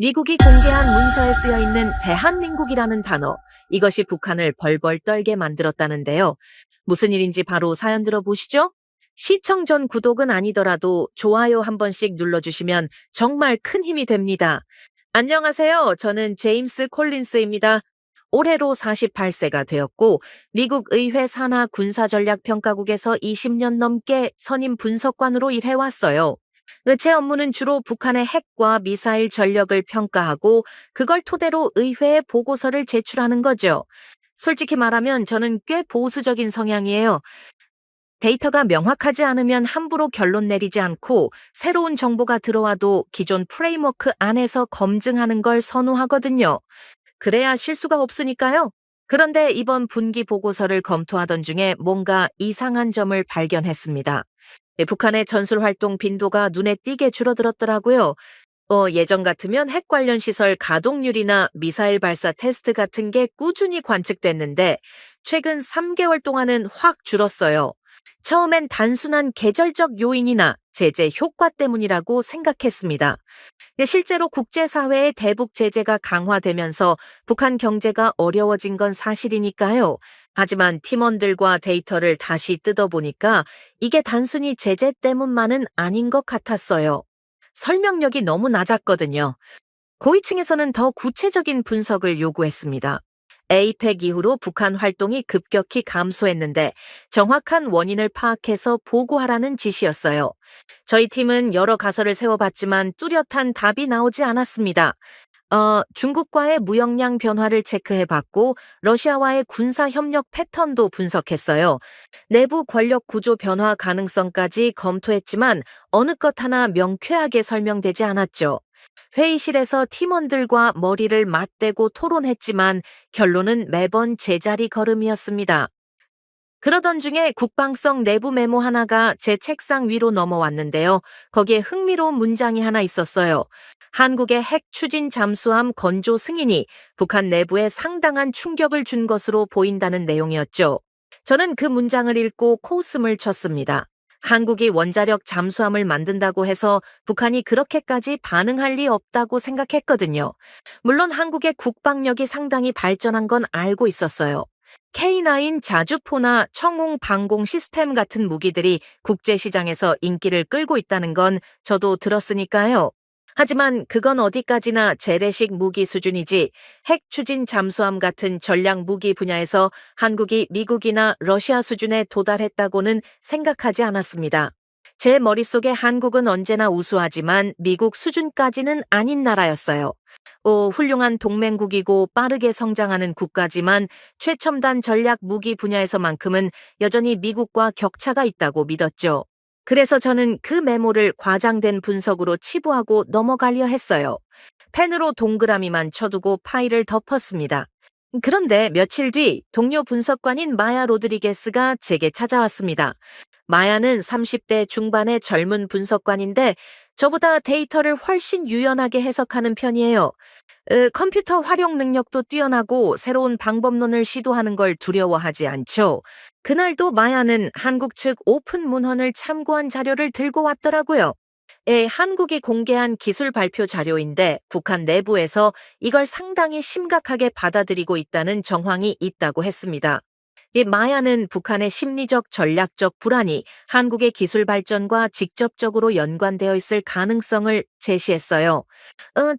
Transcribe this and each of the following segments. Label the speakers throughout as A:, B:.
A: 미국이 공개한 문서에 쓰여 있는 대한민국이라는 단어, 이것이 북한을 벌벌 떨게 만들었다는데요. 무슨 일인지 바로 사연 들어보시죠. 시청 전 구독은 아니더라도 좋아요 한 번씩 눌러주시면 정말 큰 힘이 됩니다. 안녕하세요. 저는 제임스 콜린스입니다. 올해로 48세가 되었고 미국 의회 산하 군사전략평가국에서 20년 넘게 선임 분석관으로 일해왔어요. 제 업무는 주로 북한의 핵과 미사일 전력을 평가하고 그걸 토대로 의회에 보고서를 제출하는 거죠. 솔직히 말하면 저는 꽤 보수적인 성향이에요. 데이터가 명확하지 않으면 함부로 결론 내리지 않고 새로운 정보가 들어와도 기존 프레임워크 안에서 검증하는 걸 선호하거든요. 그래야 실수가 없으니까요. 그런데 이번 분기 보고서를 검토하던 중에 뭔가 이상한 점을 발견했습니다. 북한의 전술 활동 빈도가 눈에 띄게 줄어들었더라고요. 예전 같으면 핵 관련 시설 가동률이나 미사일 발사 테스트 같은 게 꾸준히 관측됐는데 최근 3개월 동안은 확 줄었어요. 처음엔 단순한 계절적 요인이나 제재 효과 때문이라고 생각했습니다. 실제로 국제사회의 대북 제재가 강화되면서 북한 경제가 어려워진 건 사실이니까요. 하지만 팀원들과 데이터를 다시 뜯어보니까 이게 단순히 제재 때문만은 아닌 것 같았어요. 설명력이 너무 낮았거든요. 고위층에서는 더 구체적인 분석을 요구했습니다. 에이펙 이후로 북한 활동이 급격히 감소했는데 정확한 원인을 파악해서 보고하라는 지시였어요. 저희 팀은 여러 가설을 세워봤지만 뚜렷한 답이 나오지 않았습니다. 중국과의 무역량 변화를 체크해봤고 러시아와의 군사협력 패턴도 분석했어요. 내부 권력 구조 변화 가능성까지 검토했지만 어느 것 하나 명쾌하게 설명되지 않았죠. 회의실에서 팀원들과 머리를 맞대고 토론했지만 결론은 매번 제자리 걸음이었습니다. 그러던 중에 국방성 내부 메모 하나가 제 책상 위로 넘어왔는데요. 거기에 흥미로운 문장이 하나 있었어요. 한국의 핵 추진 잠수함 건조 승인이 북한 내부에 상당한 충격을 준 것으로 보인다는 내용이었죠. 저는 그 문장을 읽고 코웃음을 쳤습니다. 한국이 원자력 잠수함을 만든다고 해서 북한이 그렇게까지 반응할 리 없다고 생각했거든요. 물론 한국의 국방력이 상당히 발전한 건 알고 있었어요. K9 자주포나 청웅 방공 시스템 같은 무기들이 국제시장에서 인기를 끌고 있다는 건 저도 들었으니까요. 하지만 그건 어디까지나 재래식 무기 수준이지 핵 추진 잠수함 같은 전략 무기 분야에서 한국이 미국이나 러시아 수준에 도달했다고는 생각하지 않았습니다. 제 머릿속에 한국은 언제나 우수하지만 미국 수준까지는 아닌 나라였어요. 훌륭한 동맹국이고 빠르게 성장하는 국가지만 최첨단 전략 무기 분야에서만큼은 여전히 미국과 격차가 있다고 믿었죠. 그래서 저는 그 메모를 과장된 분석으로 치부하고 넘어가려 했어요. 펜으로 동그라미만 쳐두고 파일을 덮었습니다. 그런데 며칠 뒤 동료 분석관인 마야 로드리게스가 제게 찾아왔습니다. 마야는 30대 중반의 젊은 분석관인데 저보다 데이터를 훨씬 유연하게 해석하는 편이에요. 컴퓨터 활용 능력도 뛰어나고 새로운 방법론을 시도하는 걸 두려워하지 않죠. 그날도 마야는 한국 측 오픈 문헌을 참고한 자료를 들고 왔더라고요. 한국이 공개한 기술 발표 자료인데 북한 내부에서 이걸 상당히 심각하게 받아들이고 있다는 정황이 있다고 했습니다. 마야는 북한의 심리적 전략적 불안이 한국의 기술 발전과 직접적으로 연관되어 있을 가능성을 제시했어요.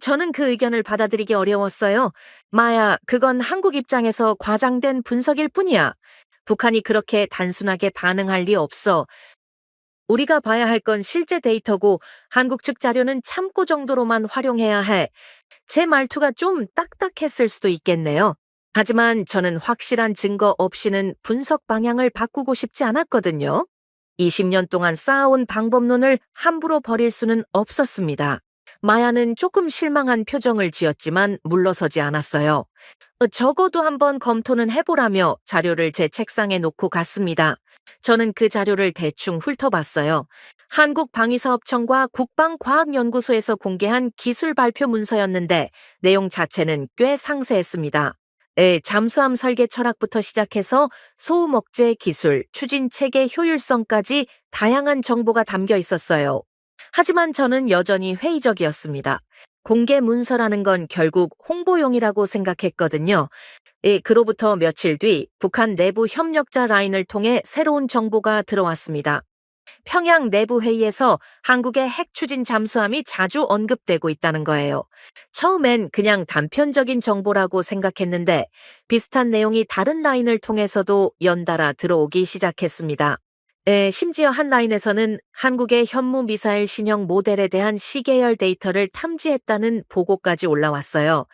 A: 저는 그 의견을 받아들이기 어려웠어요. 마야, 그건 한국 입장에서 과장된 분석일 뿐이야. 북한이 그렇게 단순하게 반응할 리 없어. 우리가 봐야 할 건 실제 데이터고 한국 측 자료는 참고 정도로만 활용해야 해. 제 말투가 좀 딱딱했을 수도 있겠네요. 하지만 저는 확실한 증거 없이는 분석 방향을 바꾸고 싶지 않았거든요. 20년 동안 쌓아온 방법론을 함부로 버릴 수는 없었습니다. 마야는 조금 실망한 표정을 지었지만 물러서지 않았어요. 적어도 한번 검토는 해보라며 자료를 제 책상에 놓고 갔습니다. 저는 그 자료를 대충 훑어봤어요. 한국방위사업청과 국방과학연구소에서 공개한 기술 발표 문서였는데 내용 자체는 꽤 상세했습니다. 잠수함 설계 철학부터 시작해서 소음 억제 기술, 추진 체계 효율성까지 다양한 정보가 담겨 있었어요. 하지만 저는 여전히 회의적이었습니다. 공개 문서라는 건 결국 홍보용이라고 생각했거든요. 그로부터 며칠 뒤 북한 내부 협력자 라인을 통해 새로운 정보가 들어왔습니다. 평양 내부 회의에서 한국의 핵 추진 잠수함이 자주 언급되고 있다는 거예요. 처음엔 그냥 단편적인 정보라고 생각했는데 비슷한 내용이 다른 라인을 통해서도 연달아 들어오기 시작했습니다. 심지어 한 라인에서는 한국의 현무 미사일 신형 모델에 대한 시계열 데이터를 탐지했다는 보고까지 올라왔어요.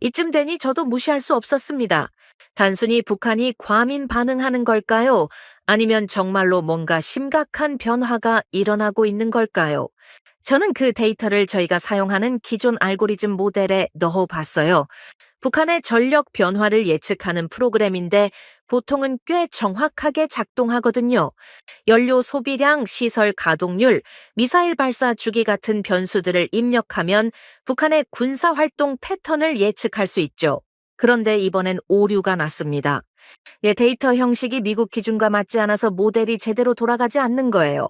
A: 이쯤 되니 저도 무시할 수 없었습니다. 단순히 북한이 과민 반응하는 걸까요? 아니면 정말로 뭔가 심각한 변화가 일어나고 있는 걸까요? 저는 그 데이터를 저희가 사용하는 기존 알고리즘 모델에 넣어 봤어요. 북한의 전력 변화를 예측하는 프로그램인데 보통은 꽤 정확하게 작동하거든요. 연료 소비량, 시설 가동률, 미사일 발사 주기 같은 변수들을 입력하면 북한의 군사 활동 패턴을 예측할 수 있죠. 그런데 이번엔 오류가 났습니다. 데이터 형식이 미국 기준과 맞지 않아서 모델이 제대로 돌아가지 않는 거예요.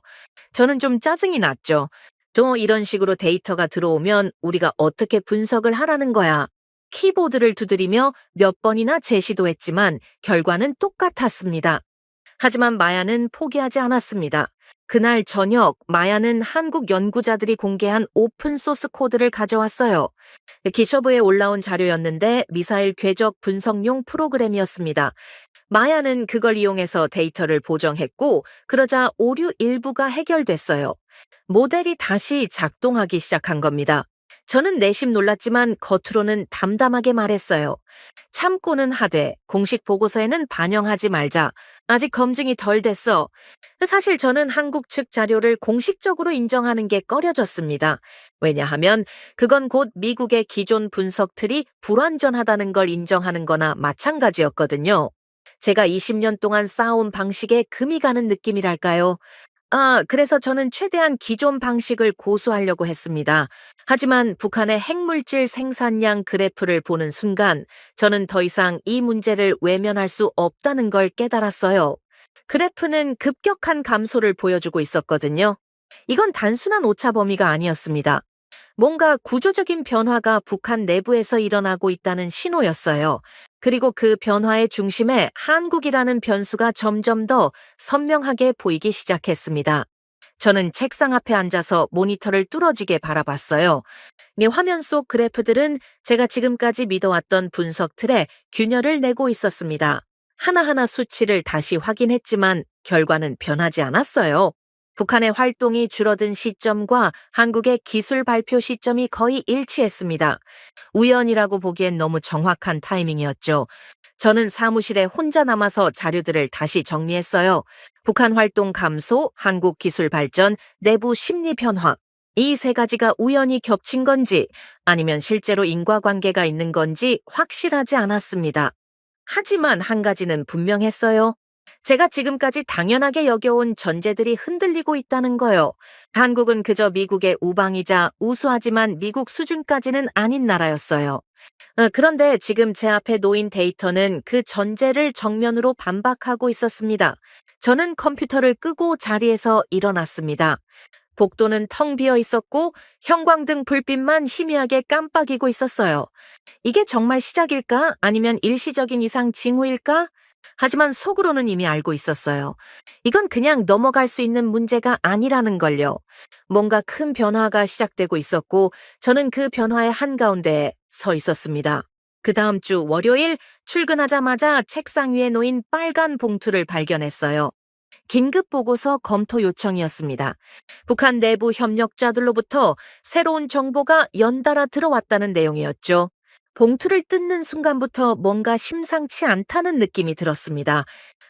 A: 저는 좀 짜증이 났죠. 또 이런 식으로 데이터가 들어오면 우리가 어떻게 분석을 하라는 거야. 키보드를 두드리며 몇 번이나 재시도했지만 결과는 똑같았습니다. 하지만 마야는 포기하지 않았습니다. 그날 저녁 마야는 한국 연구자들이 공개한 오픈소스 코드를 가져왔어요. 기셔브에 올라온 자료였는데 미사일 궤적 분석용 프로그램이었습니다. 마야는 그걸 이용해서 데이터를 보정했고 그러자 오류 일부가 해결됐어요. 모델이 다시 작동하기 시작한 겁니다. 저는 내심 놀랐지만 겉으로는 담담하게 말했어요. 참고는 하되 공식 보고서에는 반영하지 말자. 아직 검증이 덜 됐어. 사실 저는 한국 측 자료를 공식적으로 인정하는 게 꺼려졌습니다. 왜냐하면 그건 곧 미국의 기존 분석 틀이 불완전하다는 걸 인정하는 거나 마찬가지였거든요. 제가 20년 동안 쌓아온 방식에 금이 가는 느낌이랄까요? 그래서 저는 최대한 기존 방식을 고수하려고 했습니다. 하지만 북한의 핵물질 생산량 그래프를 보는 순간 저는 더 이상 이 문제를 외면할 수 없다는 걸 깨달았어요. 그래프는 급격한 감소를 보여주고 있었거든요. 이건 단순한 오차 범위가 아니었습니다. 뭔가 구조적인 변화가 북한 내부에서 일어나고 있다는 신호였어요. 그리고 그 변화의 중심에 한국이라는 변수가 점점 더 선명하게 보이기 시작했습니다. 저는 책상 앞에 앉아서 모니터를 뚫어지게 바라봤어요. 화면 속 그래프들은 제가 지금까지 믿어왔던 분석 틀에 균열을 내고 있었습니다. 하나하나 수치를 다시 확인했지만 결과는 변하지 않았어요. 북한의 활동이 줄어든 시점과 한국의 기술 발표 시점이 거의 일치했습니다. 우연이라고 보기엔 너무 정확한 타이밍이었죠. 저는 사무실에 혼자 남아서 자료들을 다시 정리했어요. 북한 활동 감소, 한국 기술 발전, 내부 심리 변화. 이 세 가지가 우연히 겹친 건지 아니면 실제로 인과관계가 있는 건지 확실하지 않았습니다. 하지만 한 가지는 분명했어요. 제가 지금까지 당연하게 여겨온 전제들이 흔들리고 있다는 거요. 한국은 그저 미국의 우방이자 우수하지만 미국 수준까지는 아닌 나라였어요. 그런데 지금 제 앞에 놓인 데이터는 그 전제를 정면으로 반박하고 있었습니다. 저는 컴퓨터를 끄고 자리에서 일어났습니다. 복도는 텅 비어 있었고 형광등 불빛만 희미하게 깜빡이고 있었어요. 이게 정말 시작일까? 아니면 일시적인 이상 징후일까? 하지만 속으로는 이미 알고 있었어요. 이건 그냥 넘어갈 수 있는 문제가 아니라는 걸요. 뭔가 큰 변화가 시작되고 있었고 저는 그 변화의 한가운데에 서 있었습니다. 그 다음 주 월요일 출근하자마자 책상 위에 놓인 빨간 봉투를 발견했어요. 긴급 보고서 검토 요청이었습니다. 북한 내부 협력자들로부터 새로운 정보가 연달아 들어왔다는 내용이었죠. 봉투를 뜯는 순간부터 뭔가 심상치 않다는 느낌이 들었습니다.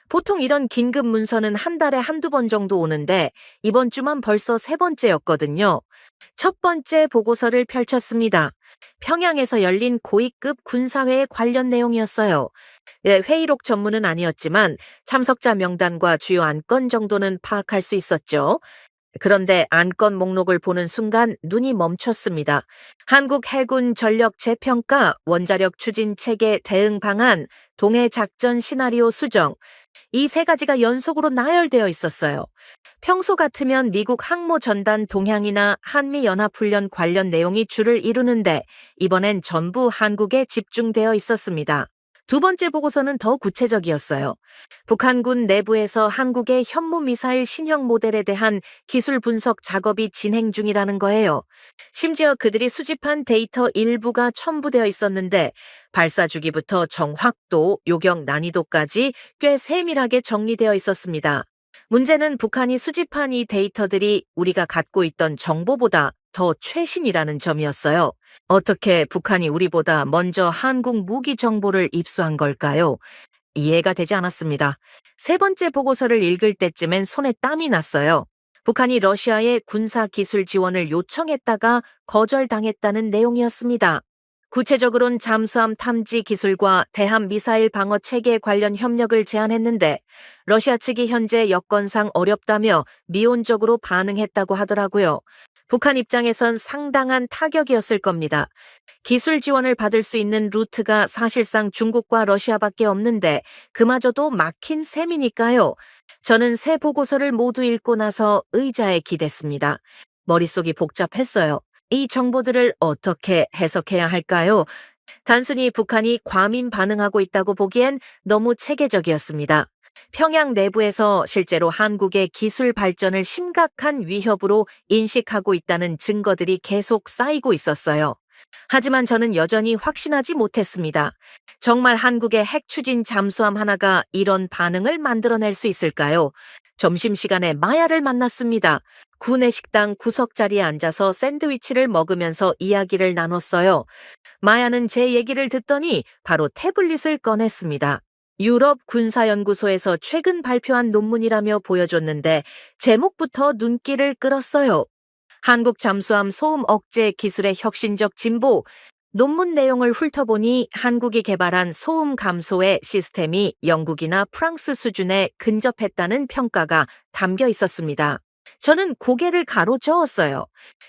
A: 보통 이런 긴급 문서는 한 달에 한두 번 정도 오는데 이번 주만 벌써 세 번째였거든요. 첫 번째 보고서를 펼쳤습니다. 평양에서 열린 고위급 군사회의 관련 내용이었어요. 회의록 전문은 아니었지만 참석자 명단과 주요 안건 정도는 파악할 수 있었죠. 그런데 안건 목록을 보는 순간 눈이 멈췄습니다. 한국 해군 전력 재평가, 원자력 추진 체계 대응 방안, 동해 작전 시나리오 수정, 이 세 가지가 연속으로 나열되어 있었어요. 평소 같으면 미국 항모전단 동향이나 한미연합훈련 관련 내용이 주를 이루는데 이번엔 전부 한국에 집중되어 있었습니다. 두 번째 보고서는 더 구체적이었어요. 북한군 내부에서 한국의 현무미사일 신형 모델에 대한 기술 분석 작업이 진행 중이라는 거예요. 심지어 그들이 수집한 데이터 일부가 첨부되어 있었는데 발사 주기부터 정확도, 요격 난이도까지 꽤 세밀하게 정리되어 있었습니다. 문제는 북한이 수집한 이 데이터들이 우리가 갖고 있던 정보보다 더 최신이라는 점이었어요. 어떻게 북한이 우리보다 먼저 한국 무기 정보를 입수한 걸까요? 이해가 되지 않았습니다. 세 번째 보고서를 읽을 때쯤엔 손에 땀이 났어요. 북한이 러시아에 군사 기술 지원을 요청했다가 거절당했다는 내용이었습니다. 구체적으로는 잠수함 탐지 기술과 대함 미사일 방어 체계 관련 협력을 제안했는데 러시아 측이 현재 여건상 어렵다며 미온적으로 반응했다고 하더라고요. 북한 입장에선 상당한 타격이었을 겁니다. 기술 지원을 받을 수 있는 루트가 사실상 중국과 러시아밖에 없는데 그마저도 막힌 셈이니까요. 저는 새 보고서를 모두 읽고 나서 의자에 기댔습니다. 머릿속이 복잡했어요. 이 정보들을 어떻게 해석해야 할까요? 단순히 북한이 과민 반응하고 있다고 보기엔 너무 체계적이었습니다. 평양 내부에서 실제로 한국의 기술 발전을 심각한 위협으로 인식하고 있다는 증거들이 계속 쌓이고 있었어요. 하지만 저는 여전히 확신하지 못했습니다. 정말 한국의 핵 추진 잠수함 하나가 이런 반응을 만들어낼 수 있을까요? 점심시간에 마야를 만났습니다. 구내 식당 구석 자리에 앉아서 샌드위치를 먹으면서 이야기를 나눴어요. 마야는 제 얘기를 듣더니 바로 태블릿을 꺼냈습니다. 유럽 군사연구소에서 최근 발표한 논문이라며 보여줬는데 제목부터 눈길을 끌었어요. 한국 잠수함 소음 억제 기술의 혁신적 진보. 논문 내용을 훑어보니 한국이 개발한 소음 감소의 시스템이 영국이나 프랑스 수준에 근접했다는 평가가 담겨 있었습니다. 저는 고개를 가로저었어요.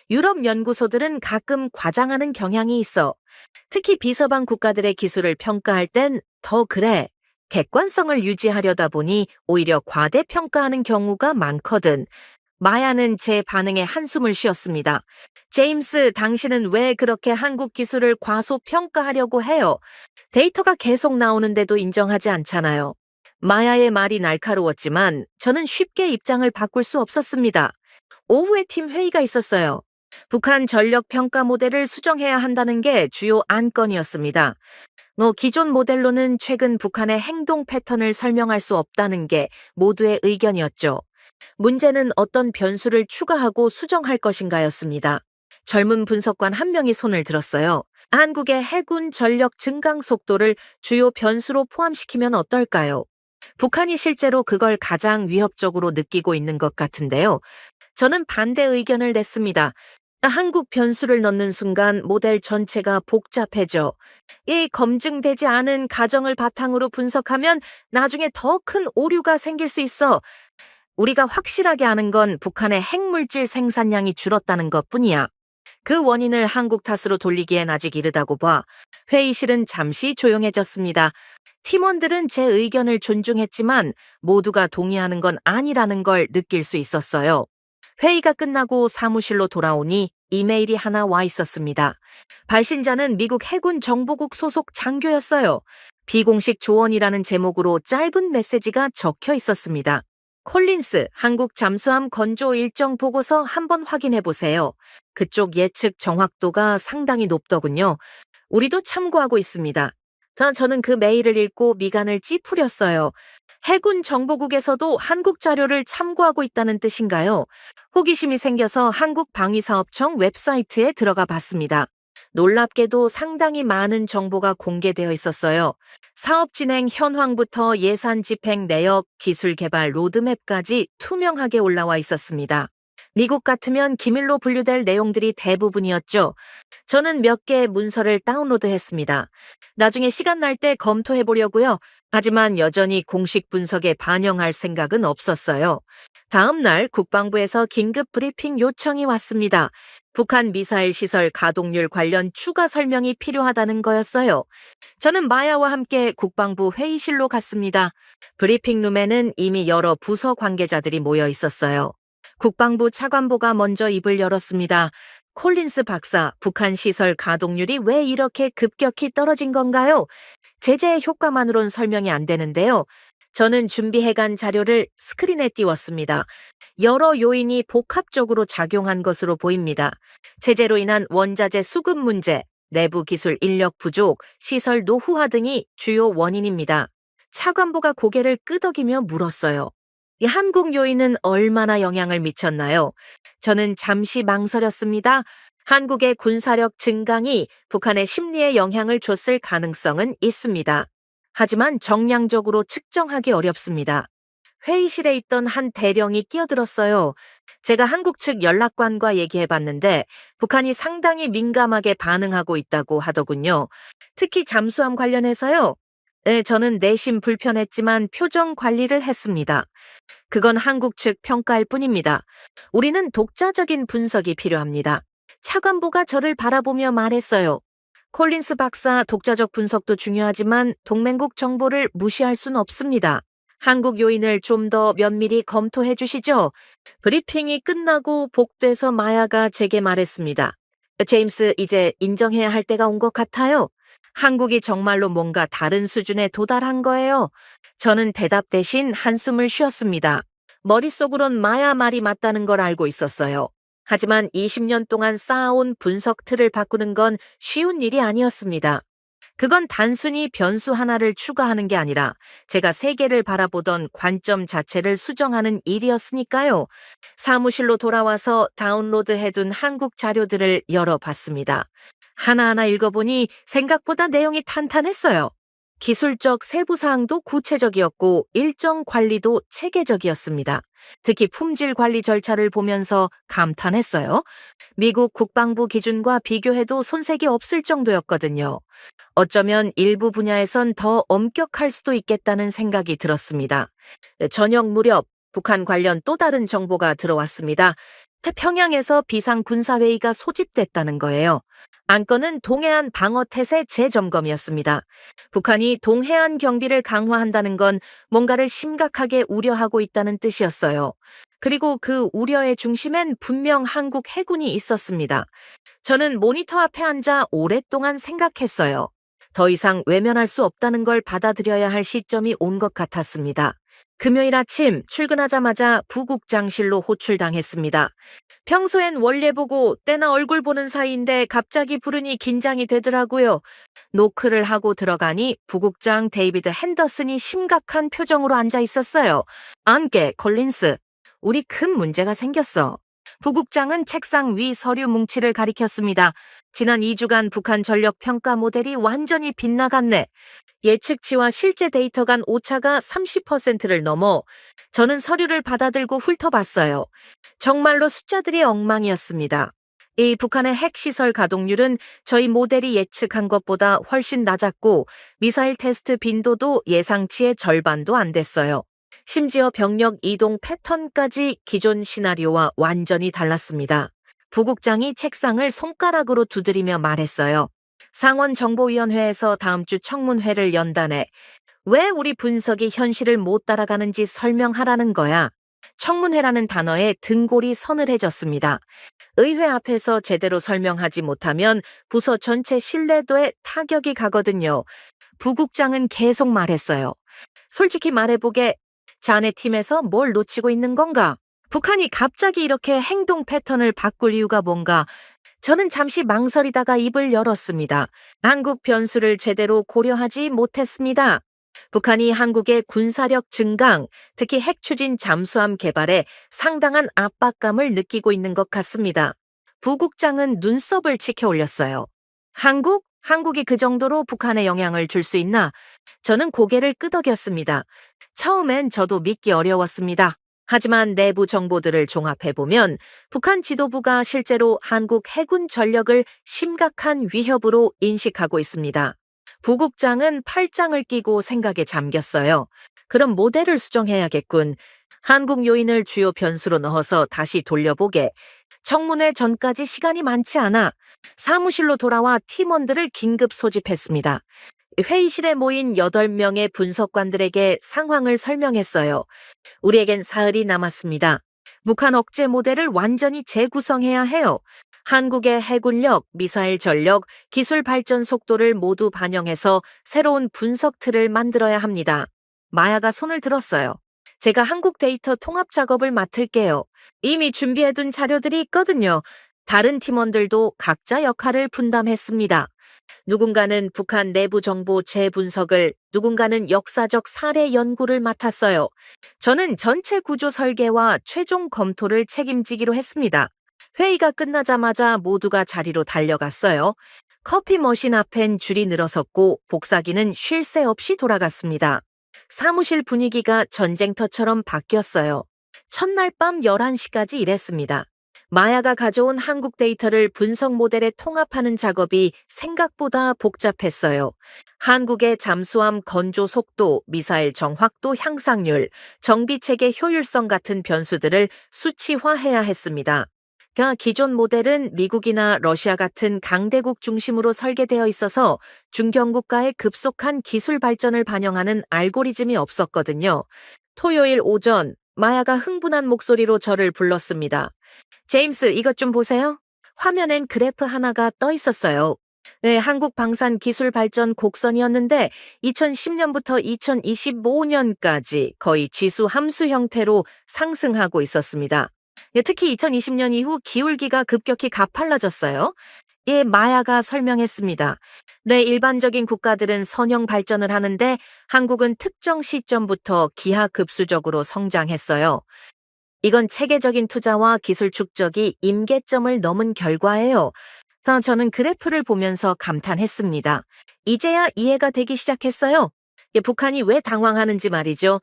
A: 유럽 연구소들은 가끔 과장하는 경향이 있어. 특히 비서방 국가들의 기술을 평가할 땐 더 그래. 객관성을 유지하려다 보니 오히려 과대평가하는 경우가 많거든. 마야는 제 반응에 한숨을 쉬었습니다. 제임스, 당신은 왜 그렇게 한국 기술을 과소평가하려고 해요? 데이터가 계속 나오는데도 인정하지 않잖아요. 마야의 말이 날카로웠지만 저는 쉽게 입장을 바꿀 수 없었습니다. 오후에 팀 회의가 있었어요. 북한 전력 평가 모델을 수정해야 한다는 게 주요 안건이었습니다. 기존 모델로는 최근 북한의 행동 패턴을 설명할 수 없다는 게 모두의 의견이었죠. 문제는 어떤 변수를 추가하고 수정할 것인가였습니다. 젊은 분석관 한 명이 손을 들었어요. 한국의 해군 전력 증강 속도를 주요 변수로 포함시키면 어떨까요? 북한이 실제로 그걸 가장 위협적으로 느끼고 있는 것 같은데요. 저는 반대 의견을 냈습니다. 한국 변수를 넣는 순간 모델 전체가 복잡해져. 이 검증되지 않은 가정을 바탕으로 분석하면 나중에 더 큰 오류가 생길 수 있어. 우리가 확실하게 아는 건 북한의 핵물질 생산량이 줄었다는 것뿐이야. 그 원인을 한국 탓으로 돌리기엔 아직 이르다고 봐. 회의실은 잠시 조용해졌습니다. 팀원들은 제 의견을 존중했지만 모두가 동의하는 건 아니라는 걸 느낄 수 있었어요. 회의가 끝나고 사무실로 돌아오니 이메일이 하나 와 있었습니다. 발신자는 미국 해군 정보국 소속 장교였어요. 비공식 조언이라는 제목으로 짧은 메시지가 적혀 있었습니다. 콜린스, 한국 잠수함 건조 일정 보고서 한번 확인해 보세요. 그쪽 예측 정확도가 상당히 높더군요. 우리도 참고하고 있습니다. 저는 그 메일을 읽고 미간을 찌푸렸어요. 해군 정보국에서도 한국 자료를 참고하고 있다는 뜻인가요? 호기심이 생겨서 한국방위사업청 웹사이트에 들어가 봤습니다. 놀랍게도 상당히 많은 정보가 공개되어 있었어요. 사업 진행 현황부터 예산 집행 내역, 기술 개발 로드맵까지 투명하게 올라와 있었습니다. 미국 같으면 기밀로 분류될 내용들이 대부분이었죠. 저는 몇 개의 문서를 다운로드했습니다. 나중에 시간 날 때 검토해 보려고요. 하지만 여전히 공식 분석에 반영할 생각은 없었어요. 다음 날 국방부에서 긴급 브리핑 요청이 왔습니다. 북한 미사일 시설 가동률 관련 추가 설명이 필요하다는 거였어요. 저는 마야와 함께 국방부 회의실로 갔습니다. 브리핑룸에는 이미 여러 부서 관계자들이 모여 있었어요. 국방부 차관보가 먼저 입을 열었습니다. 콜린스 박사, 북한 시설 가동률이 왜 이렇게 급격히 떨어진 건가요? 제재의 효과만으론 설명이 안 되는데요. 저는 준비해간 자료를 스크린에 띄웠습니다. 여러 요인이 복합적으로 작용한 것으로 보입니다. 제재로 인한 원자재 수급 문제, 내부 기술 인력 부족, 시설 노후화 등이 주요 원인입니다. 차관보가 고개를 끄덕이며 물었어요. 이 한국 요인은 얼마나 영향을 미쳤나요? 저는 잠시 망설였습니다. 한국의 군사력 증강이 북한의 심리에 영향을 줬을 가능성은 있습니다. 하지만 정량적으로 측정하기 어렵습니다. 회의실에 있던 한 대령이 끼어들었어요. 제가 한국 측 연락관과 얘기해봤는데 북한이 상당히 민감하게 반응하고 있다고 하더군요. 특히 잠수함 관련해서요. 네, 저는 내심 불편했지만 표정 관리를 했습니다. 그건 한국 측 평가일 뿐입니다. 우리는 독자적인 분석이 필요합니다. 차관보가 저를 바라보며 말했어요. 콜린스 박사 독자적 분석도 중요하지만 동맹국 정보를 무시할 순 없습니다. 한국 요인을 좀 더 면밀히 검토해 주시죠. 브리핑이 끝나고 복돼서 마야가 제게 말했습니다. 제임스, 이제 인정해야 할 때가 온 것 같아요. 한국이 정말로 뭔가 다른 수준에 도달한 거예요. 저는 대답 대신 한숨을 쉬었습니다. 머릿속으론 마야 말이 맞다는 걸 알고 있었어요. 하지만 20년 동안 쌓아온 분석 틀을 바꾸는 건 쉬운 일이 아니었습니다. 그건 단순히 변수 하나를 추가하는 게 아니라 제가 세계를 바라보던 관점 자체를 수정하는 일이었으니까요. 사무실로 돌아와서 다운로드해둔 한국 자료들을 열어봤습니다. 하나하나 읽어보니 생각보다 내용이 탄탄했어요. 기술적 세부 사항도 구체적이었고 일정 관리도 체계적이었습니다. 특히 품질 관리 절차를 보면서 감탄했어요. 미국 국방부 기준과 비교해도 손색이 없을 정도였거든요. 어쩌면 일부 분야에선 더 엄격할 수도 있겠다는 생각이 들었습니다. 저녁 무렵 북한 관련 또 다른 정보가 들어왔습니다. 평양에서 비상군사회의가 소집됐다는 거예요. 안건은 동해안 방어태세 재점검이었습니다. 북한이 동해안 경비를 강화한다는 건 뭔가를 심각하게 우려하고 있다는 뜻이었어요. 그리고 그 우려의 중심엔 분명 한국 해군이 있었습니다. 저는 모니터 앞에 앉아 오랫동안 생각했어요. 더 이상 외면할 수 없다는 걸 받아들여야 할 시점이 온 것 같았습니다. 금요일 아침 출근하자마자 부국장실로 호출당했습니다. 평소엔 원래 보고 때나 얼굴 보는 사이인데 갑자기 부르니 긴장이 되더라고요. 노크를 하고 들어가니 부국장 데이비드 핸더슨이 심각한 표정으로 앉아 있었어요. 안게, 콜린스. 우리 큰 문제가 생겼어. 부국장은 책상 위 서류 뭉치를 가리켰습니다. 지난 2주간 북한 전력 평가 모델이 완전히 빗나갔네. 예측치와 실제 데이터 간 오차가 30%를 넘어 저는 서류를 받아들고 훑어봤어요. 정말로 숫자들이 엉망이었습니다. 이 북한의 핵시설 가동률은 저희 모델이 예측한 것보다 훨씬 낮았고 미사일 테스트 빈도도 예상치의 절반도 안 됐어요. 심지어 병력 이동 패턴까지 기존 시나리오와 완전히 달랐습니다. 부국장이 책상을 손가락으로 두드리며 말했어요. 상원정보위원회에서 다음 주 청문회를 연다네. 왜 우리 분석이 현실을 못 따라가는지 설명하라는 거야. 청문회라는 단어에 등골이 서늘해졌습니다. 의회 앞에서 제대로 설명하지 못하면 부서 전체 신뢰도에 타격이 가거든요. 부국장은 계속 말했어요. 솔직히 말해보게, 자네 팀에서 뭘 놓치고 있는 건가? 북한이 갑자기 이렇게 행동 패턴을 바꿀 이유가 뭔가? 저는 잠시 망설이다가 입을 열었습니다. 한국 변수를 제대로 고려하지 못했습니다. 북한이 한국의 군사력 증강, 특히 핵 추진 잠수함 개발에 상당한 압박감을 느끼고 있는 것 같습니다. 부국장은 눈썹을 치켜 올렸어요. 한국이 그 정도로 북한에 영향을 줄 수 있나? 저는 고개를 끄덕였습니다. 처음엔 저도 믿기 어려웠습니다. 하지만 내부 정보들을 종합해보면 북한 지도부가 실제로 한국 해군 전력을 심각한 위협으로 인식하고 있습니다. 부국장은 팔짱을 끼고 생각에 잠겼어요. 그럼 모델을 수정해야겠군. 한국 요인을 주요 변수로 넣어서 다시 돌려보게. 청문회 전까지 시간이 많지 않아 사무실로 돌아와 팀원들을 긴급 소집했습니다. 회의실에 모인 8명의 분석관들에게 상황을 설명했어요. 우리에겐 사흘이 남았습니다. 북한 억제 모델을 완전히 재구성해야 해요. 한국의 해군력, 미사일 전력, 기술 발전 속도를 모두 반영해서 새로운 분석 틀을 만들어야 합니다. 마야가 손을 들었어요. 제가 한국 데이터 통합 작업을 맡을게요. 이미 준비해둔 자료들이 있거든요. 다른 팀원들도 각자 역할을 분담했습니다. 누군가는 북한 내부 정보 재분석을, 누군가는 역사적 사례 연구를 맡았어요. 저는 전체 구조 설계와 최종 검토를 책임지기로 했습니다. 회의가 끝나자마자 모두가 자리로 달려갔어요. 커피 머신 앞엔 줄이 늘어섰고 복사기는 쉴 새 없이 돌아갔습니다. 사무실 분위기가 전쟁터처럼 바뀌었어요. 첫날 밤 11시까지 일했습니다. 마야가 가져온 한국 데이터를 분석 모델에 통합하는 작업이 생각보다 복잡했어요. 한국의 잠수함 건조 속도, 미사일 정확도 향상률, 정비 체계 효율성 같은 변수들을 수치화해야 했습니다. 기존 모델은 미국이나 러시아 같은 강대국 중심으로 설계되어 있어서 중견국가의 급속한 기술 발전을 반영하는 알고리즘이 없었거든요. 토요일 오전, 마야가 흥분한 목소리로 저를 불렀습니다. 제임스, 이것 좀 보세요. 화면엔 그래프 하나가 떠 있었어요. 네, 한국 방산 기술 발전 곡선이었는데 2010년부터 2025년까지 거의 지수 함수 형태로 상승하고 있었습니다. 예, 특히 2020년 이후 기울기가 급격히 가팔라졌어요. 예, 마야가 설명했습니다. 네, 일반적인 국가들은 선형 발전을 하는데 한국은 특정 시점부터 기하급수적으로 성장했어요. 이건 체계적인 투자와 기술 축적이 임계점을 넘은 결과예요. 저는 그래프를 보면서 감탄했습니다. 이제야 이해가 되기 시작했어요. 북한이 왜 당황하는지 말이죠.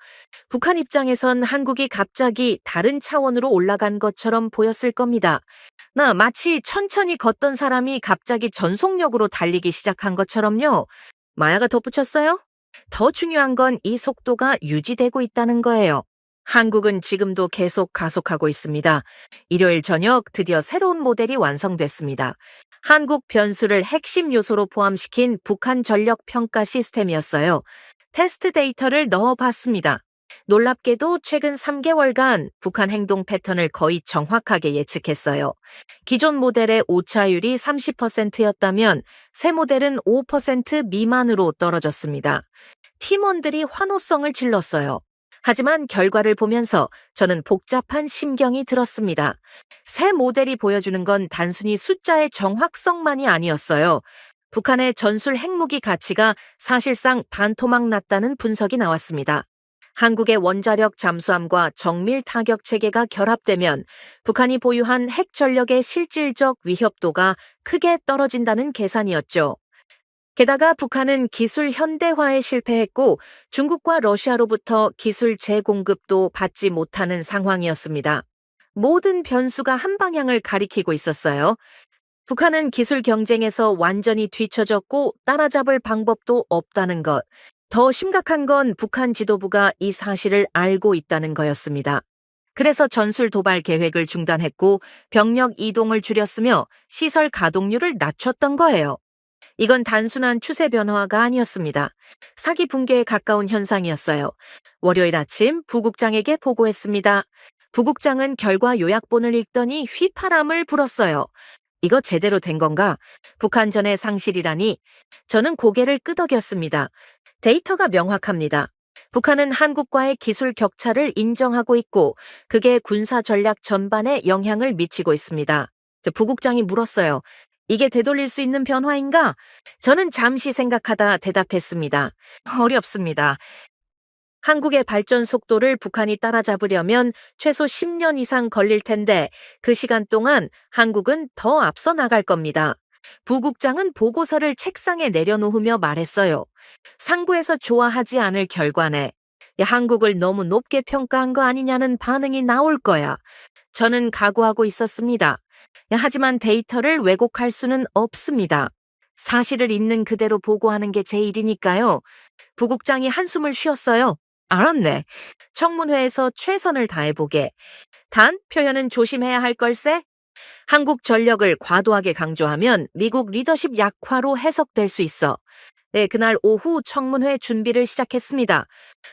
A: 북한 입장에선 한국이 갑자기 다른 차원으로 올라간 것처럼 보였을 겁니다. 마치 천천히 걷던 사람이 갑자기 전속력으로 달리기 시작한 것처럼요. 마야가 덧붙였어요. 더 중요한 건 이 속도가 유지되고 있다는 거예요. 한국은 지금도 계속 가속하고 있습니다. 일요일 저녁 드디어 새로운 모델이 완성됐습니다. 한국 변수를 핵심 요소로 포함시킨 북한 전력 평가 시스템이었어요. 테스트 데이터를 넣어봤습니다. 놀랍게도 최근 3개월간 북한 행동 패턴을 거의 정확하게 예측했어요. 기존 모델의 오차율이 30%였다면 새 모델은 5% 미만으로 떨어졌습니다. 팀원들이 환호성을 질렀어요. 하지만 결과를 보면서 저는 복잡한 심경이 들었습니다. 새 모델이 보여주는 건 단순히 숫자의 정확성만이 아니었어요. 북한의 전술 핵무기 가치가 사실상 반토막 났다는 분석이 나왔습니다. 한국의 원자력 잠수함과 정밀 타격 체계가 결합되면 북한이 보유한 핵 전력의 실질적 위협도가 크게 떨어진다는 계산이었죠. 게다가 북한은 기술 현대화에 실패했고 중국과 러시아로부터 기술 재공급도 받지 못하는 상황이었습니다. 모든 변수가 한 방향을 가리키고 있었어요. 북한은 기술 경쟁에서 완전히 뒤처졌고 따라잡을 방법도 없다는 것. 더 심각한 건 북한 지도부가 이 사실을 알고 있다는 거였습니다. 그래서 전술 도발 계획을 중단했고 병력 이동을 줄였으며 시설 가동률을 낮췄던 거예요. 이건 단순한 추세 변화가 아니었습니다. 사기 붕괴에 가까운 현상이었어요. 월요일 아침 부국장에게 보고했습니다. 부국장은 결과 요약본을 읽더니 휘파람을 불었어요. 이거 제대로 된 건가? 북한전의 상실이라니? 저는 고개를 끄덕였습니다. 데이터가 명확합니다. 북한은 한국과의 기술 격차를 인정하고 있고 그게 군사 전략 전반에 영향을 미치고 있습니다. 부국장이 물었어요. 이게 되돌릴 수 있는 변화인가? 저는 잠시 생각하다 대답했습니다. 어렵습니다. 한국의 발전 속도를 북한이 따라잡으려면 최소 10년 이상 걸릴 텐데 그 시간 동안 한국은 더 앞서 나갈 겁니다. 부국장은 보고서를 책상에 내려놓으며 말했어요. 상부에서 좋아하지 않을 결과네. 야, 한국을 너무 높게 평가한 거 아니냐는 반응이 나올 거야. 저는 각오하고 있었습니다. 야, 하지만 데이터를 왜곡할 수는 없습니다. 사실을 있는 그대로 보고하는 게 제 일이니까요. 부국장이 한숨을 쉬었어요. 알았네. 청문회에서 최선을 다해보게. 단, 표현은 조심해야 할 걸세? 한국 전력을 과도하게 강조하면 미국 리더십 약화로 해석될 수 있어. 네, 그날 오후 청문회 준비를 시작했습니다.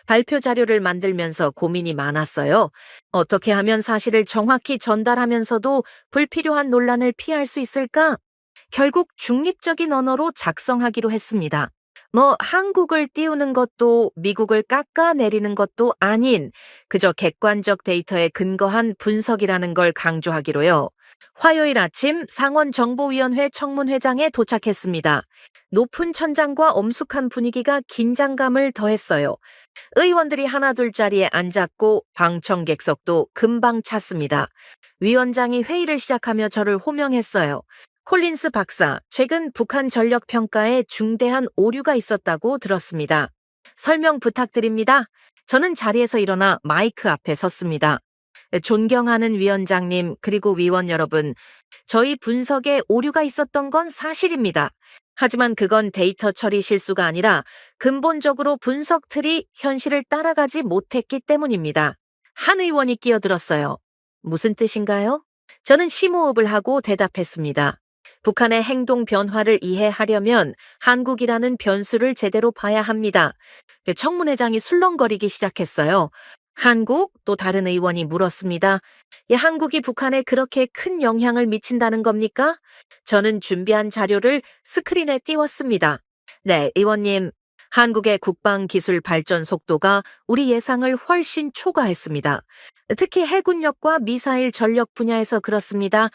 A: 발표 자료를 만들면서 고민이 많았어요. 어떻게 하면 사실을 정확히 전달하면서도 불필요한 논란을 피할 수 있을까? 결국 중립적인 언어로 작성하기로 했습니다. 한국을 띄우는 것도 미국을 깎아내리는 것도 아닌 그저 객관적 데이터에 근거한 분석이라는 걸 강조하기로요. 화요일 아침 상원정보위원회 청문회장에 도착했습니다. 높은 천장과 엄숙한 분위기가 긴장감을 더했어요. 의원들이 하나둘 자리에 앉았고 방청객석도 금방 찼습니다. 위원장이 회의를 시작하며 저를 호명했어요. 콜린스 박사, 최근 북한 전력 평가에 중대한 오류가 있었다고 들었습니다. 설명 부탁드립니다. 저는 자리에서 일어나 마이크 앞에 섰습니다. 존경하는 위원장님, 그리고 위원 여러분, 저희 분석에 오류가 있었던 건 사실입니다. 하지만 그건 데이터 처리 실수가 아니라 근본적으로 분석 틀이 현실을 따라가지 못했기 때문입니다. 한 의원이 끼어들었어요. 무슨 뜻인가요? 저는 심호흡을 하고 대답했습니다. 북한의 행동 변화를 이해하려면 한국이라는 변수를 제대로 봐야 합니다. 청문회장이 술렁거리기 시작했어요. 한국? 또 다른 의원이 물었습니다. 한국이 북한에 그렇게 큰 영향을 미친다는 겁니까? 저는 준비한 자료를 스크린에 띄웠습니다. 네, 의원님. 한국의 국방기술 발전 속도가 우리 예상을 훨씬 초과했습니다. 특히 해군력과 미사일 전력 분야에서 그렇습니다.